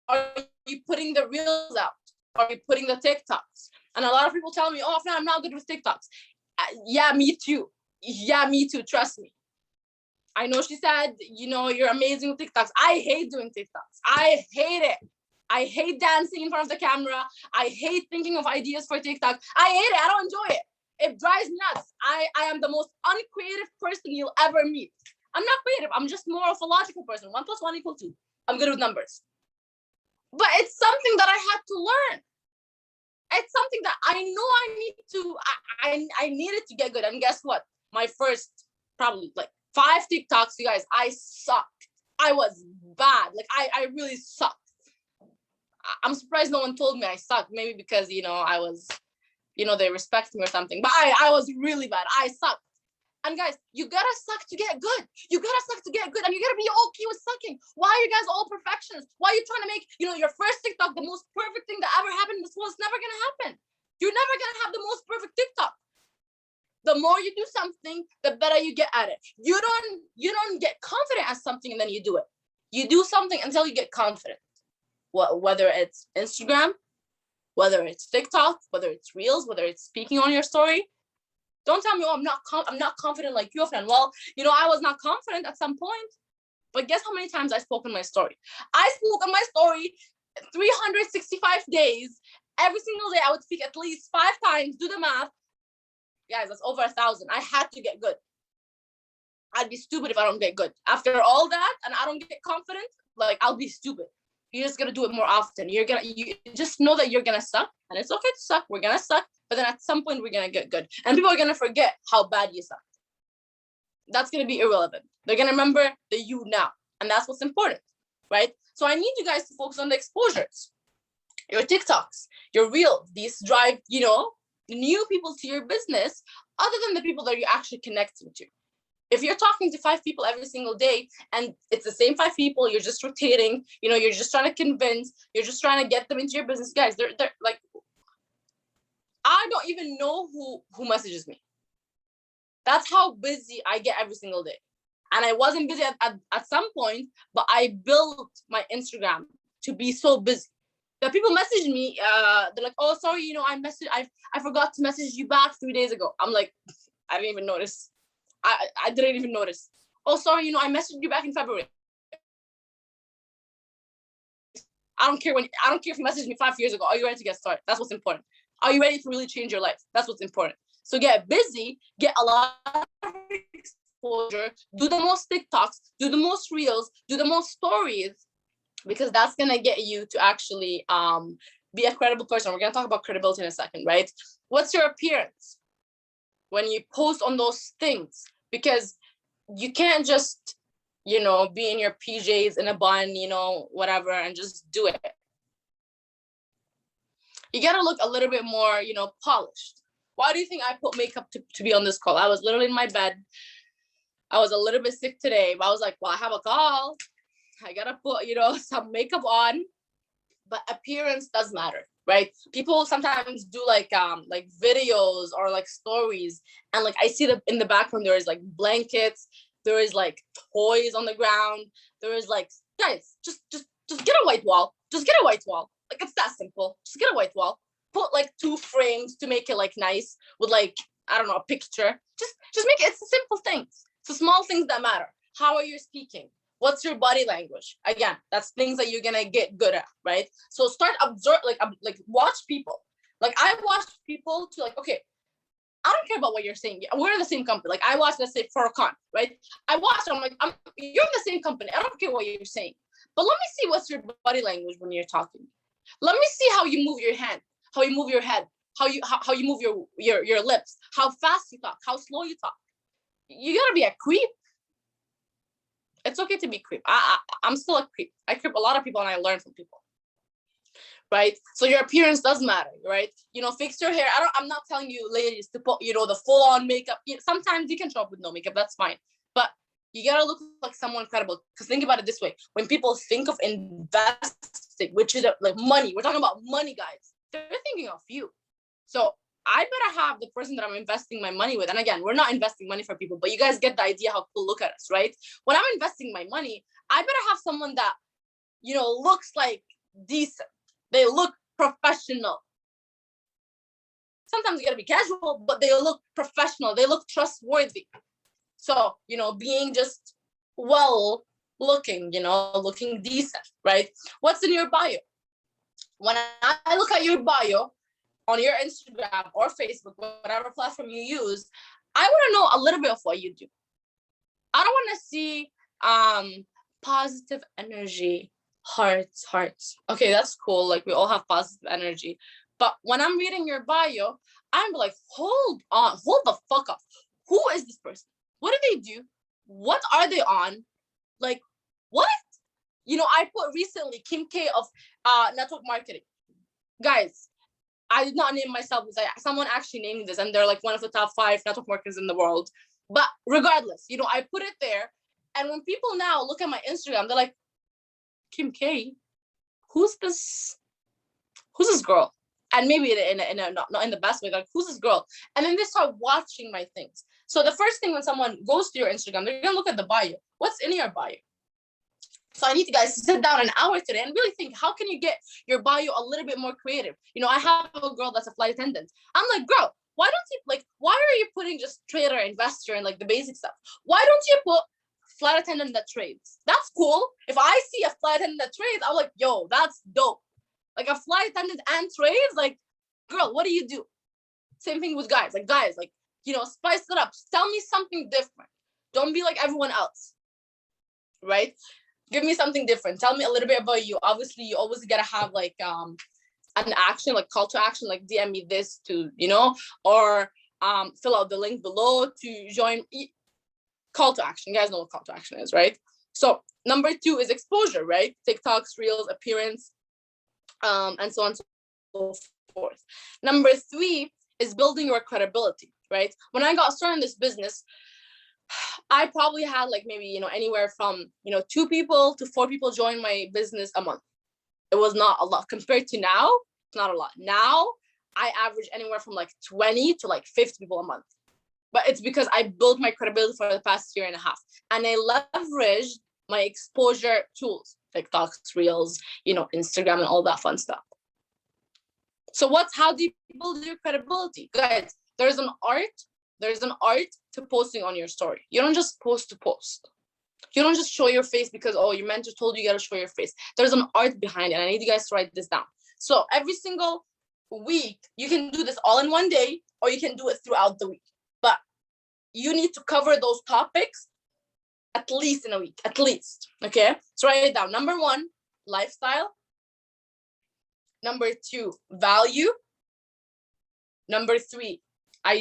Are you putting the reels out? Are you putting the TikToks? And a lot of people tell me, oh, I'm not good with TikToks. Yeah, me too. Trust me. I know she said, you're amazing with TikToks. I hate doing TikToks. I hate it. I hate dancing in front of the camera. I hate thinking of ideas for TikTok. I hate it. I don't enjoy it. It drives me nuts. I am the most uncreative person you'll ever meet. I'm not creative. I'm just more of a logical person. 1 + 1 = 2. I'm good with numbers. But it's something that I had to learn. It's something that I know I needed to get good. And guess what? My first probably 5 TikToks, you guys, I sucked. I was bad. I really sucked. I'm surprised no one told me I sucked. Maybe because, I was, they respect me or something. But I was really bad. I sucked. And guys, you gotta suck to get good. You gotta suck to get good. And you gotta be okay with sucking. Why are you guys all perfectionists? Why are you trying to make, your first TikTok the most perfect thing that ever happened in this world? It's never gonna happen. You're never gonna have the most perfect TikTok. The more you do something, the better you get at it. You don't get confident at something and then you do it. You do something until you get confident. Whether it's Instagram, whether it's TikTok, whether it's Reels, whether it's speaking on your story. Don't tell me, oh, I'm not confident like you, Afnan. Well, I was not confident at some point. But guess how many times I spoke in my story? I spoke on my story 365 days. Every single day I would speak at least 5 times. Do the math. Guys, that's over 1,000. I had to get good. I'd be stupid if I don't get good. After all that, and I don't get confident, I'll be stupid. You're just gonna do it more often. You just know that you're gonna suck, and it's okay to suck. We're gonna suck, but then at some point we're gonna get good, and people are gonna forget how bad you suck. That's gonna be irrelevant. They're gonna remember the you now, and that's what's important, right? So I need you guys to focus on the exposures, your TikToks, your reels. These drive, new people to your business, other than the people that you're actually connecting to. If you're talking to 5 people every single day and it's the same 5 people, you're just rotating, you're just trying to convince, you're just trying to get them into your business, guys, they're like, I don't even know who messages me. That's how busy I get every single day. And I wasn't busy at some point, but I built my Instagram to be so busy that people message me, they're like, oh, sorry, I forgot to message you back 3 days ago. I'm like, I didn't even notice. I didn't even notice. Oh, sorry, I messaged you back in February. I don't care if you messaged me 5 years ago. Are you ready to get started? That's what's important. Are you ready to really change your life? That's what's important. So get busy, get a lot of exposure, do the most TikToks, do the most reels, do the most stories, because that's gonna get you to actually be a credible person. We're gonna talk about credibility in a second, right? What's your appearance when you post on those things? Because you can't just, be in your PJs in a bun, whatever, and just do it. You gotta look a little bit more, polished. Why do you think I put makeup to be on this call? I was literally in my bed. I was a little bit sick today, but I was like, well, I have a call. I gotta put, some makeup on. But appearance does matter, right? People sometimes do like videos or like stories, and like I see in the background there is like blankets, there is like toys on the ground, there is like, guys, just get a white wall. Just get a white wall. Like, it's that simple. Just get a white wall. Put like 2 frames to make it like nice with like, I don't know, a picture. Just make it. It's the simple things. It's the small things that matter. How are you speaking? What's your body language? Again, that's things that you're gonna get good at, right? So start observe, like watch people. Like I watch people to like, okay, I don't care about what you're saying. We're in the same company. Like I watch, let's say Farrakhan, right? I watch, I'm like, you're in the same company. I don't care what you're saying. But let me see what's your body language when you're talking. Let me see how you move your hand, how you move your head, how you move your lips, how fast you talk, how slow you talk. You gotta be a creep. It's okay to be creep. I'm still a creep. I creep a lot of people and I learn from people. Right? So your appearance does matter, right? Fix your hair. I'm not telling you ladies to put, the full on makeup. Sometimes you can show up with no makeup, that's fine. But you gotta look like someone credible. Because think about it this way. When people think of investing, which is like money, we're talking about money, guys. They're thinking of you. So I better have the person that I'm investing my money with. And again, we're not investing money for people, but you guys get the idea how people look at us, right? When I'm investing my money, I better have someone that, looks like decent. They look professional. Sometimes you gotta be casual, but they look professional. They look trustworthy. So, being just well looking, looking decent, right? What's in your bio? When I look at your bio, on your Instagram or Facebook, whatever platform you use, I want to know a little bit of what you do. I don't want to see positive energy, hearts. Okay, that's cool. Like we all have positive energy. But when I'm reading your bio, I'm like, hold the fuck up. Who is this person? What do they do? What are they on? Like, what? I put recently Kim K of network marketing. Guys, I did not name myself. Someone actually named this, and they're like one of the top 5 network marketers in the world. But regardless, I put it there. And when people now look at my Instagram, they're like, Kim K, who's this girl? And maybe not in the best way, like, who's this girl? And then they start watching my things. So the first thing when someone goes to your Instagram, they're gonna look at the bio. What's in your bio? So I need you guys to sit down an hour today and really think, how can you get your bio a little bit more creative? I have a girl that's a flight attendant. I'm like, girl, why are you putting just trader, investor, and like the basic stuff? Why don't you put flight attendant that trades? That's cool. If I see a flight attendant that trades, I'm like, yo, that's dope. Like a flight attendant and trades, like, girl, what do you do? Same thing with guys, spice it up. Tell me something different. Don't be like everyone else, right? Give me something different. Tell me a little bit about you. Obviously, you always gotta have like an action, like call to action, like DM me this to, or fill out the link below to join. Call to action. You guys know what call to action is, right? So number 2 is exposure, right? TikToks, Reels, appearance, and so on and so forth. Number 3 is building your credibility, right? When I got started in this business, I probably had like maybe, anywhere from, 2 people to 4 people join my business a month. It was not a lot compared to now. It's not a lot. Now I average anywhere from like 20 to like 50 people a month. But it's because I built my credibility for the past year and a half. And I leveraged my exposure tools, TikToks, Reels, Instagram and all that fun stuff. So how do you build your credibility? Guys, there's an art to posting on your story. You don't just post to post. You don't just show your face because, your mentor told you gotta show your face. There's an art behind it. And I need you guys to write this down. So every single week, you can do this all in one day, or you can do it throughout the week. But you need to cover those topics at least in a week, at least, okay? So write it down. Number 1, lifestyle. Number 2, value. Number 3,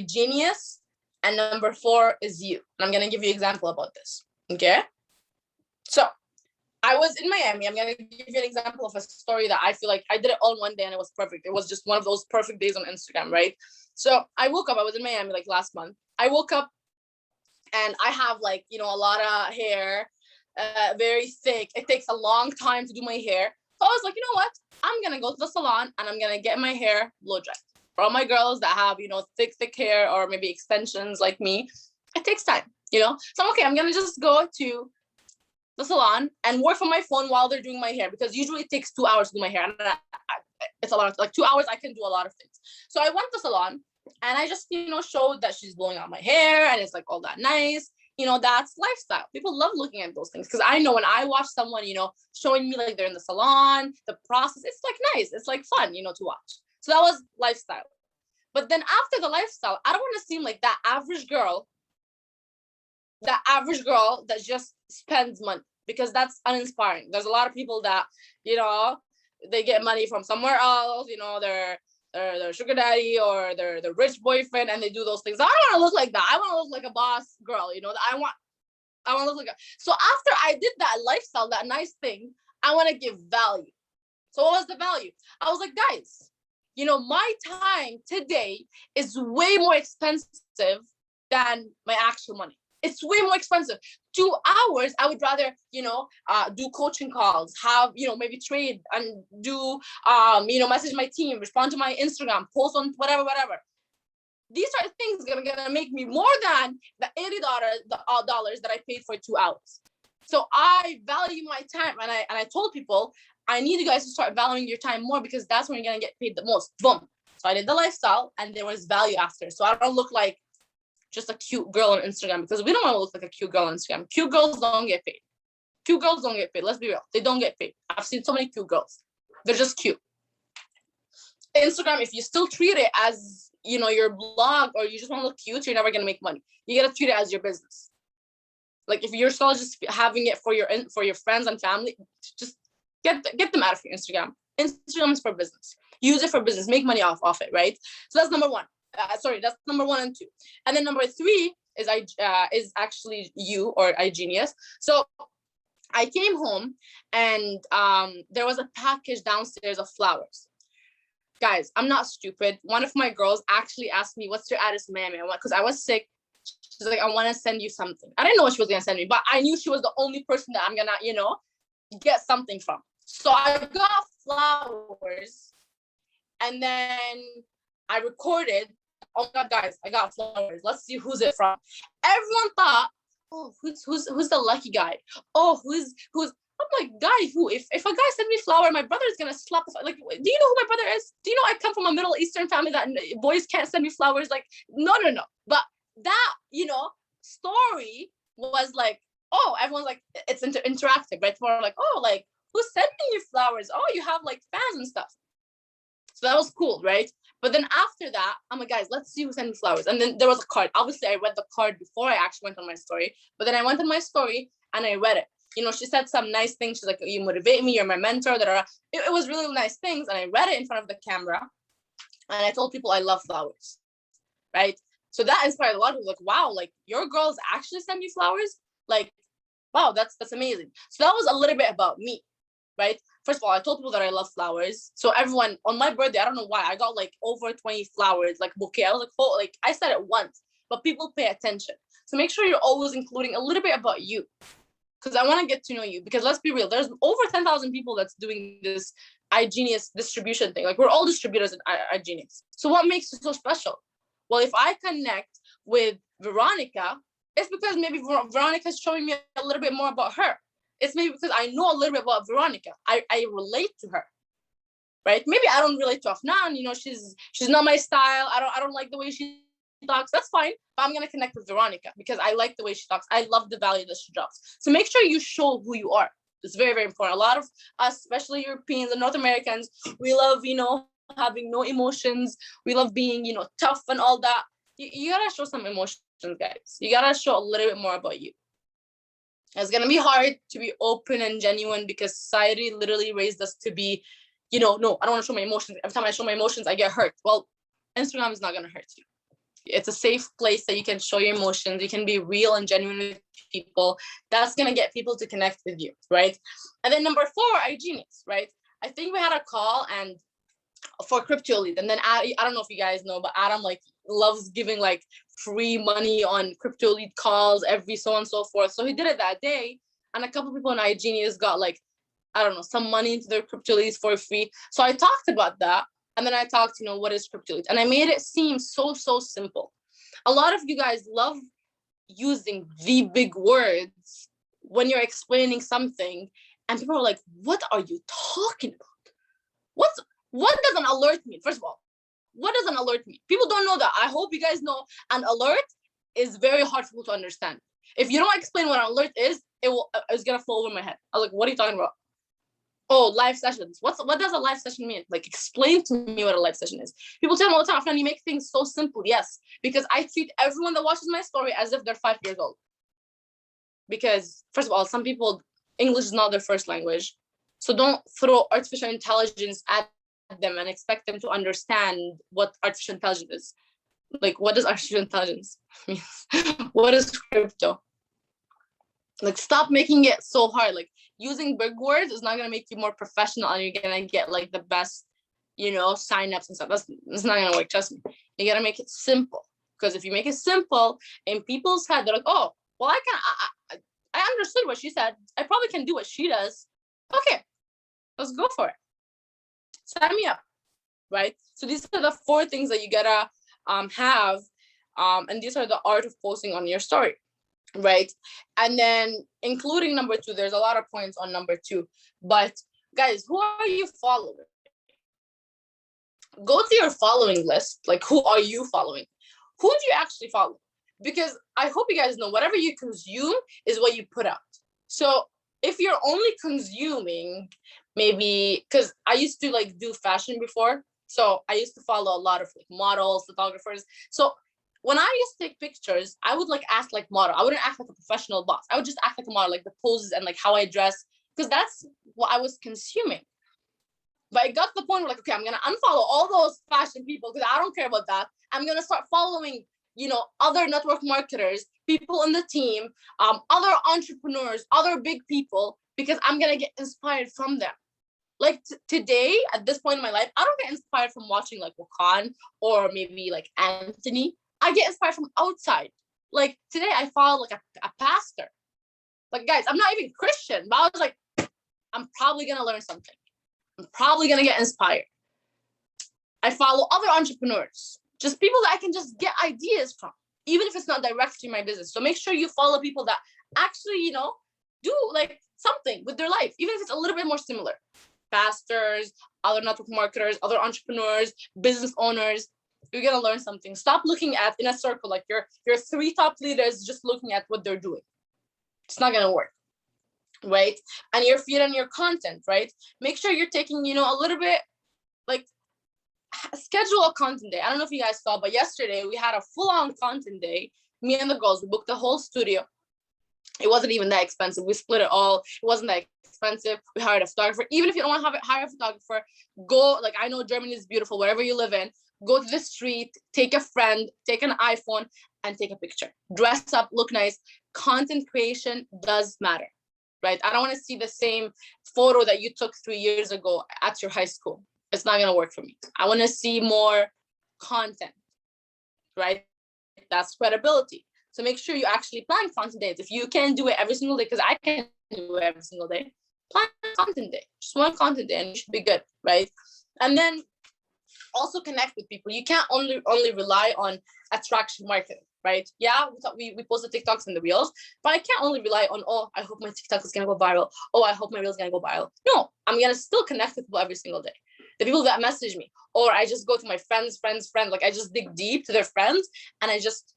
genius. And number 4 is you. And I'm gonna give you an example about this, okay? So I was in Miami. I'm gonna give you an example of a story that I feel like I did it all in one day and it was perfect. It was just one of those perfect days on Instagram, right? So I woke up, I was in Miami like last month. I woke up and I have like, a lot of hair, very thick. It takes a long time to do my hair. So I was like, you know what? I'm going to go to the salon and I'm going to get my hair blow dried. For all my girls that have, thick hair or maybe extensions like me, it takes time, So I'm okay. I'm going to just go to the salon and work on my phone while they're doing my hair, because usually it takes 2 hours to do my hair. And it's a lot of, like 2 hours, I can do a lot of things. So I went to the salon and I just, showed that she's blowing out my hair and it's like all that nice. That's lifestyle. People love looking at those things, because I know when I watch someone, showing me like they're in the salon, the process, it's like nice. It's like fun, to watch. So that was lifestyle. But then after the lifestyle, I don't want to seem like that average girl that just spends money, because that's uninspiring. There's a lot of people that, they get money from somewhere else, their sugar daddy or their rich boyfriend, and they do those things. I don't want to look like that. I want to look like a boss girl, I want to look like so after I did that lifestyle, that nice thing, I want to give value. So what was the value? I was like, guys, my time today is way more expensive than my actual money. It's way more expensive. 2 hours, I would rather, do coaching calls, have, maybe trade and do, message my team, respond to my Instagram, post on whatever. These are things gonna make me more than the $80 that I paid for 2 hours. So I value my time, and I told people, I need you guys to start valuing your time more, because that's when you're gonna get paid the most. Boom. So I did the lifestyle, and there was value after. So I don't look like just a cute girl on Instagram, because we don't want to look like a cute girl on Instagram. Cute girls don't get paid. Cute girls don't get paid. Let's be real. They don't get paid. I've seen so many cute girls. They're just cute. Instagram, if you still treat it as, your blog, or you just want to look cute, you're never going to make money. You got to treat it as your business. Like if you're still just having it for your friends and family, just get them out of your Instagram. Instagram is for business. Use it for business. Make money off it, right? So that's number 1. That's number 1 and 2. And then number 3 is actually you, or genius. So I came home and there was a package downstairs of flowers. Guys, I'm not stupid. One of my girls actually asked me, what's your address, Miami? Because I was sick. She's like, I want to send you something. I didn't know what she was going to send me, but I knew she was the only person that I'm going to, get something from. So I got flowers, and then I recorded, oh my God, guys, I got flowers. Let's see who's it from. Everyone thought, oh, who's the lucky guy? Oh, who's I'm like, guy, who? If a guy sent me flower, my brother's gonna slap the, like, do you know who my brother is? Do you know I come from a Middle Eastern family that boys can't send me flowers? Like, no. But that, story was like, oh, everyone's like, it's interactive, right? More like, oh, like, who's sending you flowers? Oh, you have like fans and stuff. So that was cool, right? But then after that, I'm like, guys, let's see who sent me flowers. And then there was a card. Obviously, I read the card before I actually went on my story. But then I went on my story and I read it. She said some nice things. She's like, you motivate me, you're my mentor. It was really nice things. And I read it in front of the camera. And I told people I love flowers, right? So that inspired a lot of people, like, wow, like your girls actually send you flowers? Like, wow, that's amazing. So that was a little bit about me, right? First of all, I told people that I love flowers. So everyone, on my birthday, I don't know why, I got like over 20 flowers, like bouquet. I was like, oh, like I said it once, but people pay attention. So make sure you're always including a little bit about you, because I want to get to know you. Because let's be real, there's over 10,000 people that's doing this iGenius distribution thing. Like we're all distributors in iGenius. So what makes it so special? Well, if I connect with Veronica, it's because maybe Veronica's showing me a little bit more about her. It's maybe because I know a little bit about Veronica. I relate to her, right? Maybe I don't relate to Afnan. She's not my style. I don't like the way she talks. That's fine. But I'm gonna connect with Veronica because I like the way she talks. I love the value that she drops. So make sure you show who you are. It's very, very important. A lot of us, especially Europeans and North Americans, we love, having no emotions. We love being, tough and all that. You gotta show some emotions, guys. You gotta show a little bit more about you. It's gonna be hard to be open and genuine because society literally raised us to be, no, I don't want to show my emotions. Every time I show my emotions, I get hurt. Well, Instagram is not gonna hurt you. It's a safe place that you can show your emotions. You can be real and genuine with people. That's gonna get people to connect with you, right? And then number 4, iGenius, right? I think we had a call and for crypto lead, and then I don't know if you guys know, but Adam like loves giving like free money on crypto lead calls every so on and so forth. So he did it that day, and a couple people in iGenius got like, I don't know, some money into their crypto leads for free. So I talked about that. And then I talked, what is crypto leads? And I made it seem so simple. A lot of you guys love using the big words when you're explaining something. And people are like, what are you talking about? What does an alert mean? First of all, what does an alert mean? People don't know that. I hope you guys know an alert is very hard for people to understand. If you don't explain what an alert is, it's going to fall over my head. I was like, what are you talking about? Oh, live sessions. What does a live session mean? Like, explain to me what a live session is. People tell me all the time, Afnan, you make things so simple. Yes, because I treat everyone that watches my story as if they're 5 years old. Because, first of all, some people, English is not their first language. So don't throw artificial intelligence at them and expect them to understand what artificial intelligence is. Like, what does artificial intelligence mean? What is crypto? Like, stop making it so hard. Like, using big words is not going to make you more professional and you're going to get like the best, signups and stuff. That's not going to work. Trust me. You got to make it simple, because if you make it simple in people's head, they're like, oh, well, I understood what she said. I probably can do what she does. Okay, let's go for it. Sign me up, right? So these are the 4 things that you gotta have, and these are the art of posting on your story, right? And then including number 2, there's a lot of points on number 2, but guys, who are you following? Go to your following list. Like, who are you following? Who do you actually follow? Because I hope you guys know, whatever you consume is what you put out. So if you're only consuming, maybe, because I used to like do fashion before, so I used to follow a lot of like models, photographers. So when I used to take pictures, I would like act like model. I wouldn't act like a professional boss. I would just act like a model, like the poses and like how I dress, because that's what I was consuming. But it got to the point where like, okay, I'm gonna unfollow all those fashion people because I don't care about that. I'm gonna start following, other network marketers, people in the team, other entrepreneurs, other big people, because I'm gonna get inspired from them. Like today, at this point in my life, I don't get inspired from watching like Wakan or maybe like Anthony. I get inspired from outside. Like today, I follow like a pastor. Like, guys, I'm not even Christian, but I was like, I'm probably gonna learn something. I'm probably gonna get inspired. I follow other entrepreneurs, just people that I can just get ideas from, even if it's not directly my business. So make sure you follow people that actually, do like something with their life, even if it's a little bit more similar. Pastors, other network marketers, other entrepreneurs, business owners. You're gonna learn something. Stop looking at in a circle like your 3 top leaders just looking at what they're doing. It's not gonna work, right? And your feed and your content, right? Make sure you're taking, a little bit, like, schedule a content day. I don't know if you guys saw, but yesterday we had a full-on content day. Me and the girls, we booked the whole studio. It wasn't even that expensive. We split it all. It wasn't that expensive. We hired a photographer. Even if you don't want to hire a photographer, go, like, I know Germany is beautiful, wherever you live in, go to the street, take a friend, take an iPhone, and take a picture. Dress up, look nice. Content creation does matter, right? I don't want to see the same photo that you took 3 years ago at your high school. It's not going to work for me. I want to see more content, right? That's credibility. So make sure you actually plan content days. If you can do it every single day, because I can do it every single day, plan content day. Just one content day and you should be good, right? And then also connect with people. You can't only rely on attraction marketing, right? Yeah, we post the TikToks and the reels, but I can't only rely on, oh, I hope my TikTok is gonna go viral. Oh, I hope my reel is gonna go viral. No, I'm gonna still connect with people every single day. The people that message me, or I just go to my friends, like I just dig deep to their friends and I just,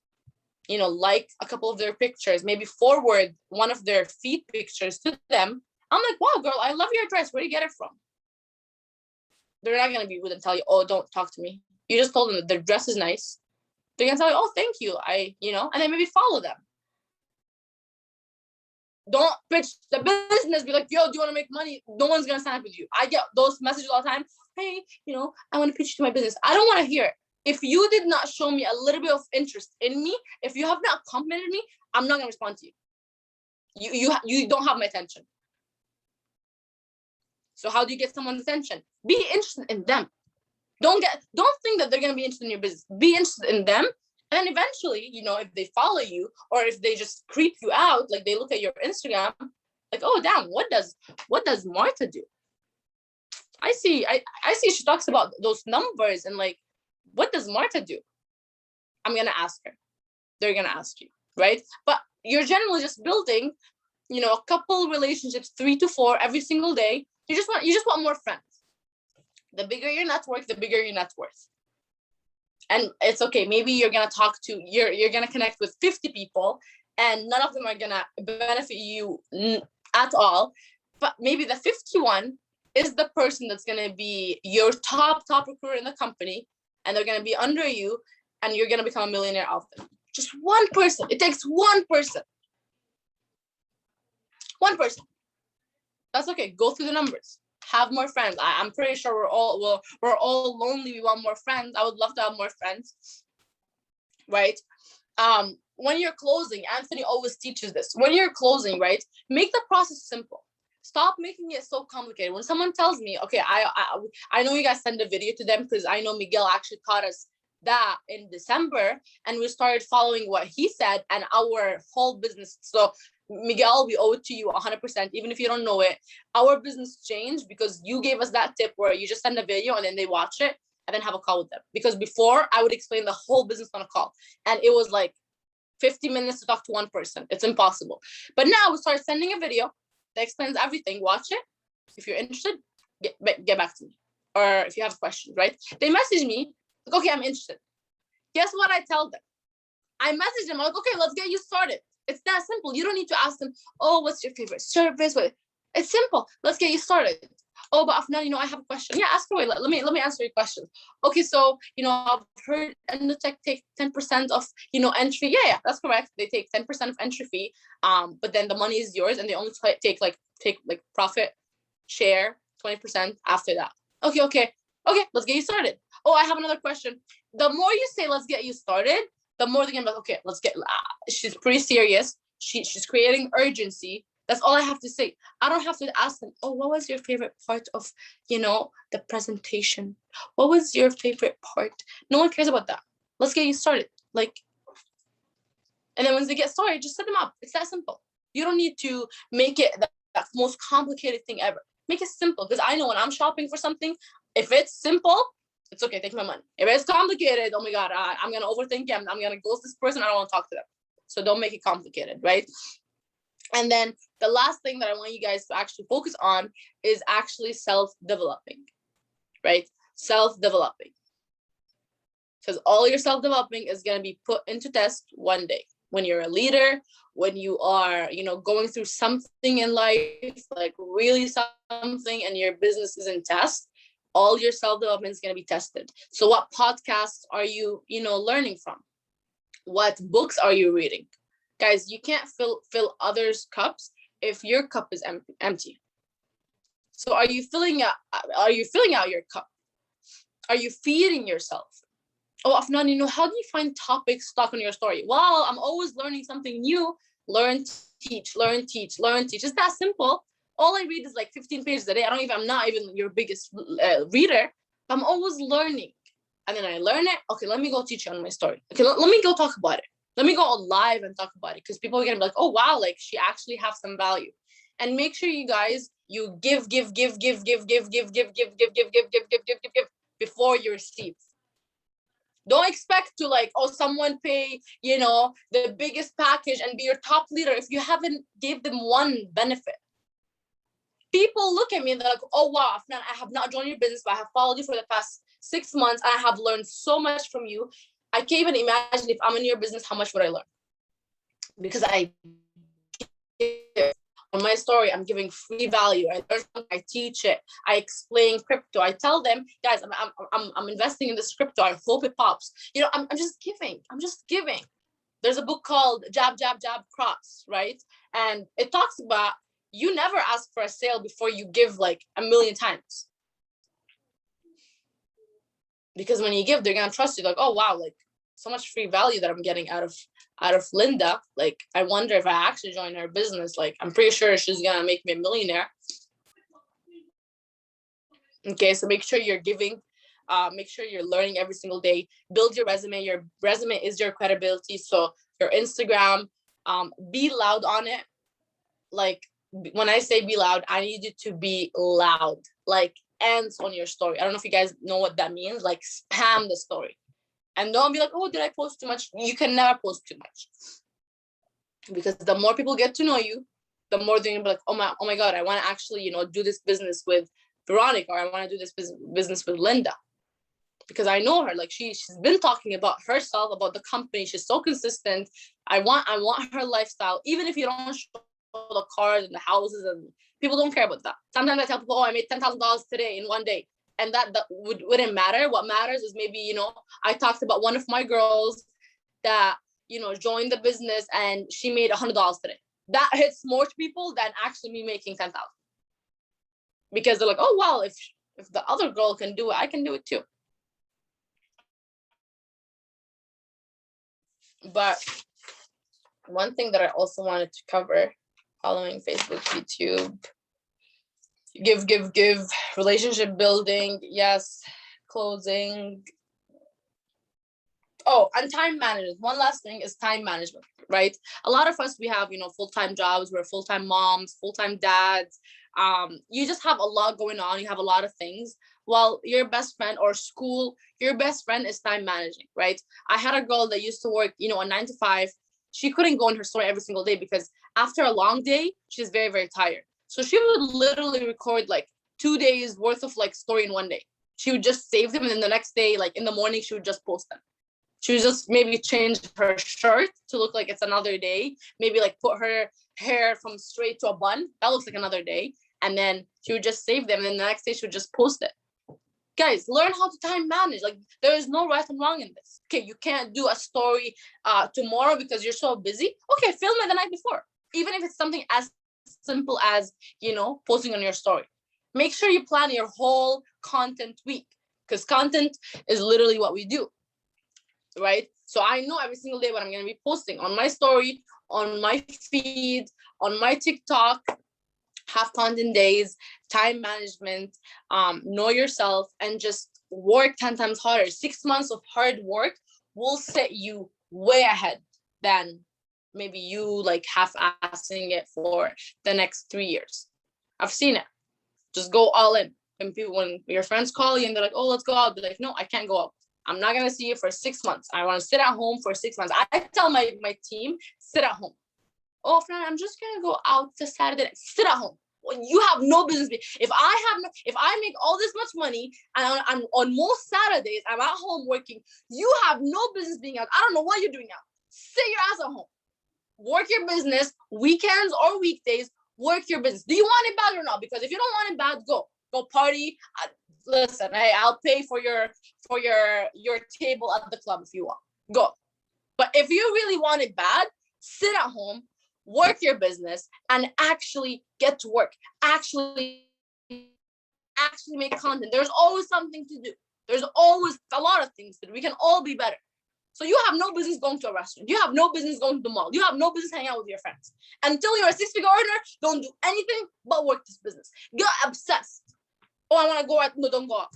like a couple of their pictures, maybe forward one of their feed pictures to them. I'm like, wow, girl, I love your dress. Where do you get it from? They're not going to be rude and tell you, oh, don't talk to me. You just told them that their dress is nice. They're going to tell you, oh, thank you. And then maybe follow them. Don't pitch the business. Be like, yo, do you want to make money? No one's going to sign up with you. I get those messages all the time. Hey, I want to pitch you to my business. I don't want to hear it. If you did not show me a little bit of interest in me, if you have not complimented me, I'm not going to respond to you. You don't have my attention. So how do you get someone's attention? Be interested in them. Don't think that they're going to be interested in your business. Be interested in them. And then eventually, if they follow you or if they just creep you out, like they look at your Instagram, like, oh, damn, what does Martha do? I see she talks about those numbers and like, what does Martha do? I'm going to ask her. They're going to ask you, right? But you're generally just building, a couple relationships, 3 to 4 every single day. You just want more friends. The bigger your network, the bigger your net worth. And it's okay. Maybe you're going to you're going to connect with 50 people and none of them are going to benefit you at all. But maybe the 51 is the person that's going to be your top recruiter in the company. And they're going to be under you and you're going to become a millionaire out of them. Just one person. It takes one person. One person. That's okay. Go through the numbers. Have more friends. I'm pretty sure we're all lonely. We want more friends. I would love to have more friends. Right? When you're closing, Anthony always teaches this. When you're closing, right? Make the process simple. Stop making it so complicated. When someone tells me, okay, I know you guys send a video to them because I know Miguel actually taught us that in December and we started following what he said and our whole business. So Miguel, we owe it to you 100%, even if you don't know it. Our business changed because you gave us that tip where you just send a video and then they watch it and then have a call with them. Because before I would explain the whole business on a call and it was like 50 minutes to talk to one person. It's impossible. But now we start sending a video that explains everything. Watch it. If you're interested, get back to me. Or if you have questions, right? They message me, like, okay, I'm interested. Guess what I tell them? I message them, I'm like, okay, let's get you started. It's that simple. You don't need to ask them, oh, what's your favorite service? It's simple. Let's get you started. Oh, but Afnan, I have a question. Yeah, ask away. Let me answer your question. Okay, so, I've heard Endotech take 10% of, entry. Yeah, that's correct. They take 10% of entry fee. But then the money is yours and they only take profit share 20% after that. Okay, let's get you started. Oh, I have another question. The more you say, let's get you started, the more they're gonna be like, okay, let's get, she's pretty serious. She's creating urgency. That's all I have to say. I don't have to ask them, oh, what was your favorite part of, the presentation? What was your favorite part? No one cares about that. Let's get you started. And then once they get started, just set them up. It's that simple. You don't need to make it that most complicated thing ever. Make it simple, because I know when I'm shopping for something, if it's simple, it's okay, take my money. If it's complicated, oh my God, I'm going to overthink it. I'm going to ghost this person. I don't want to talk to them. So don't make it complicated, right? And then the last thing that I want you guys to actually focus on is actually self-developing, right? Self-developing. Because all your self-developing is going to be put into test one day. When you're a leader, when you are, going through something in life, like really something, and your business is in test, all your self-development is going to be tested. So what podcasts are you, learning from? What books are you reading? Guys, you can't fill others' cups if your cup is empty. So are you filling out your cup? Are you feeding yourself? Oh, Afnan, how do you find topics stuck on your story? Well, I'm always learning something new. Learn, teach, learn, teach, learn, teach. It's that simple. All I read is like 15 pages a day. I'm not even your biggest reader. I'm always learning. And then I learn it. Okay, let me go teach you on my story. Okay, let me go talk about it. Let me go live and talk about it, because people are gonna be like, oh wow, like she actually has some value. And make sure you guys, you give before you receive. Don't expect to like, oh, someone pay, the biggest package and be your top leader if you haven't gave them one benefit. People look at me and they're like, oh wow, Afnan, I have not joined your business, but I have followed you for the past 6 months. I have learned so much from you. I can't even imagine if I'm in your business, how much would I learn? Because I on my story, I'm giving free value. I teach it. I explain crypto. I tell them, guys, I'm investing in this crypto. I hope it pops. I'm just giving. I'm just giving. There's a book called Jab, Jab, Jab, Cross, right? And it talks about you never ask for a sale before you give like 1,000,000 times. Because when you give, they're gonna trust you. Like, oh wow, like so much free value that I'm getting out of Linda. Like, I wonder if I actually join her business. Like, I'm pretty sure she's gonna make me a millionaire. Okay, so make sure you're giving. Make sure you're learning every single day. Build your resume. Your resume is your credibility. So your Instagram, be loud on it. Like, when I say be loud, I need you to be loud. Like, ends on your story. I don't know if you guys know what that means. Like, spam the story. And don't be like, oh, did I post too much? You can never post too much. Because the more people get to know you, the more they're gonna be like, oh my God, I want to actually, do this business with Veronica, or I want to do this business with Linda. Because I know her, like she's been talking about herself, about the company. She's so consistent. I want her lifestyle, even if you don't show the cars and the houses, and people don't care about that. Sometimes I tell people, oh, I made $10,000 today in one day. And that wouldn't matter. What matters is maybe, I talked about one of my girls that, joined the business and she made $100 today. That hits more people than actually me making 10,000. Because they're like, oh, well, if the other girl can do it, I can do it too. But one thing that I also wanted to cover, following Facebook, YouTube, give, relationship building, yes, closing. Oh, and time management. One last thing is time management, right? A lot of us, we have, full-time jobs. We're full-time moms, full-time dads. You just have a lot going on. You have a lot of things. Well, your best friend or school, your best friend is time managing, right? I had a girl that used to work, a 9 to 5. She couldn't go on her story every single day because after a long day, she's very, very tired. So she would literally record like 2 days worth of like story in one day. She would just save them, and then the next day, like in the morning, she would just post them. She would just maybe change her shirt to look like it's another day. Maybe like put her hair from straight to a bun. That looks like another day. And then she would just save them, and then the next day she would just post it. Guys, learn how to time manage. Like, there is no right and wrong in this. Okay, you can't do a story tomorrow because you're so busy. Okay, film it the night before. Even if it's something as simple as, posting on your story. Make sure you plan your whole content week, because content is literally what we do, right? So I know every single day what I'm going to be posting on my story, on my feed, on my TikTok. Have content days, time management, know yourself, and just work 10 times harder. 6 months of hard work will set you way ahead than maybe you like half-assing it for the next 3 years. I've seen it. Just go all in. When your friends call you and they're like, oh, let's go out, be like, no, I can't go out. I'm not gonna see you for 6 months. I want to sit at home for 6 months. I tell my team, sit at home. Oh, friend, I'm just gonna go out this Saturday. Sit at home. When you have no business. If I make all this much money and on most Saturdays I'm at home working, you have no business being out. I don't know what you're doing out. Sit your ass at home. Work your business, weekends or weekdays. Work your business. Do you want it bad or not? Because if you don't want it bad, go party. Listen, hey, I'll pay for your table at the club if you want. Go. But if you really want it bad, sit at home, work your business, and actually get to work. Actually make content. There's always something to do. There's always a lot of things to do. We can all be better. So you have no business going to a restaurant. You have no business going to the mall. You have no business hanging out with your friends. Until you're a 6-figure earner, don't do anything but work this business. Get obsessed. Oh, I want to go out. No, don't go out.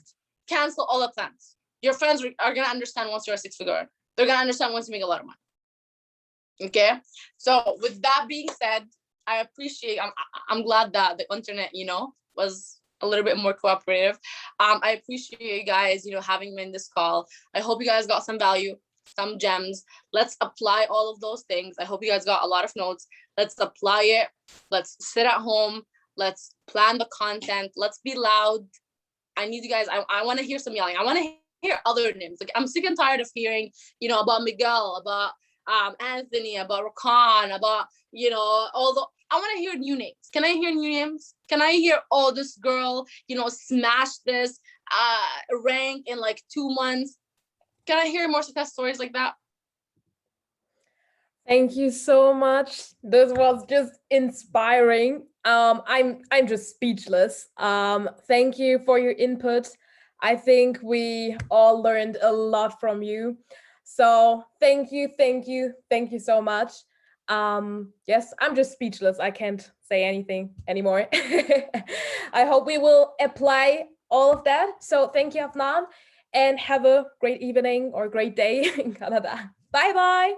Cancel all the plans. Your friends are going to understand once you're a 6-figure earner. They're going to understand once you make a lot of money. Okay? So with that being said, I appreciate, I'm glad that the internet, was a little bit more cooperative. I appreciate you guys, having me in this call. I hope you guys got some value, some gems. Let's apply all of those things. I hope you guys got a lot of notes. Let's apply it. Let's sit at home. Let's plan the content. Let's be loud. I need you guys. I want to hear some yelling. I want to hear other names. Like, I'm sick and tired of hearing, about Miguel, about Anthony, about Rakan, about, all the, I want to hear new names. Can I hear new names? Can I hear, oh, this girl, smashed this rank in like 2 months? Can I hear more success stories like that? Thank you so much. This was just inspiring. I'm just speechless. Thank you for your input. I think we all learned a lot from you. So thank you so much. Yes, I'm just speechless. I can't say anything anymore. I hope we will apply all of that. So thank you, Afnan, and have a great evening or great day in Canada. Bye bye.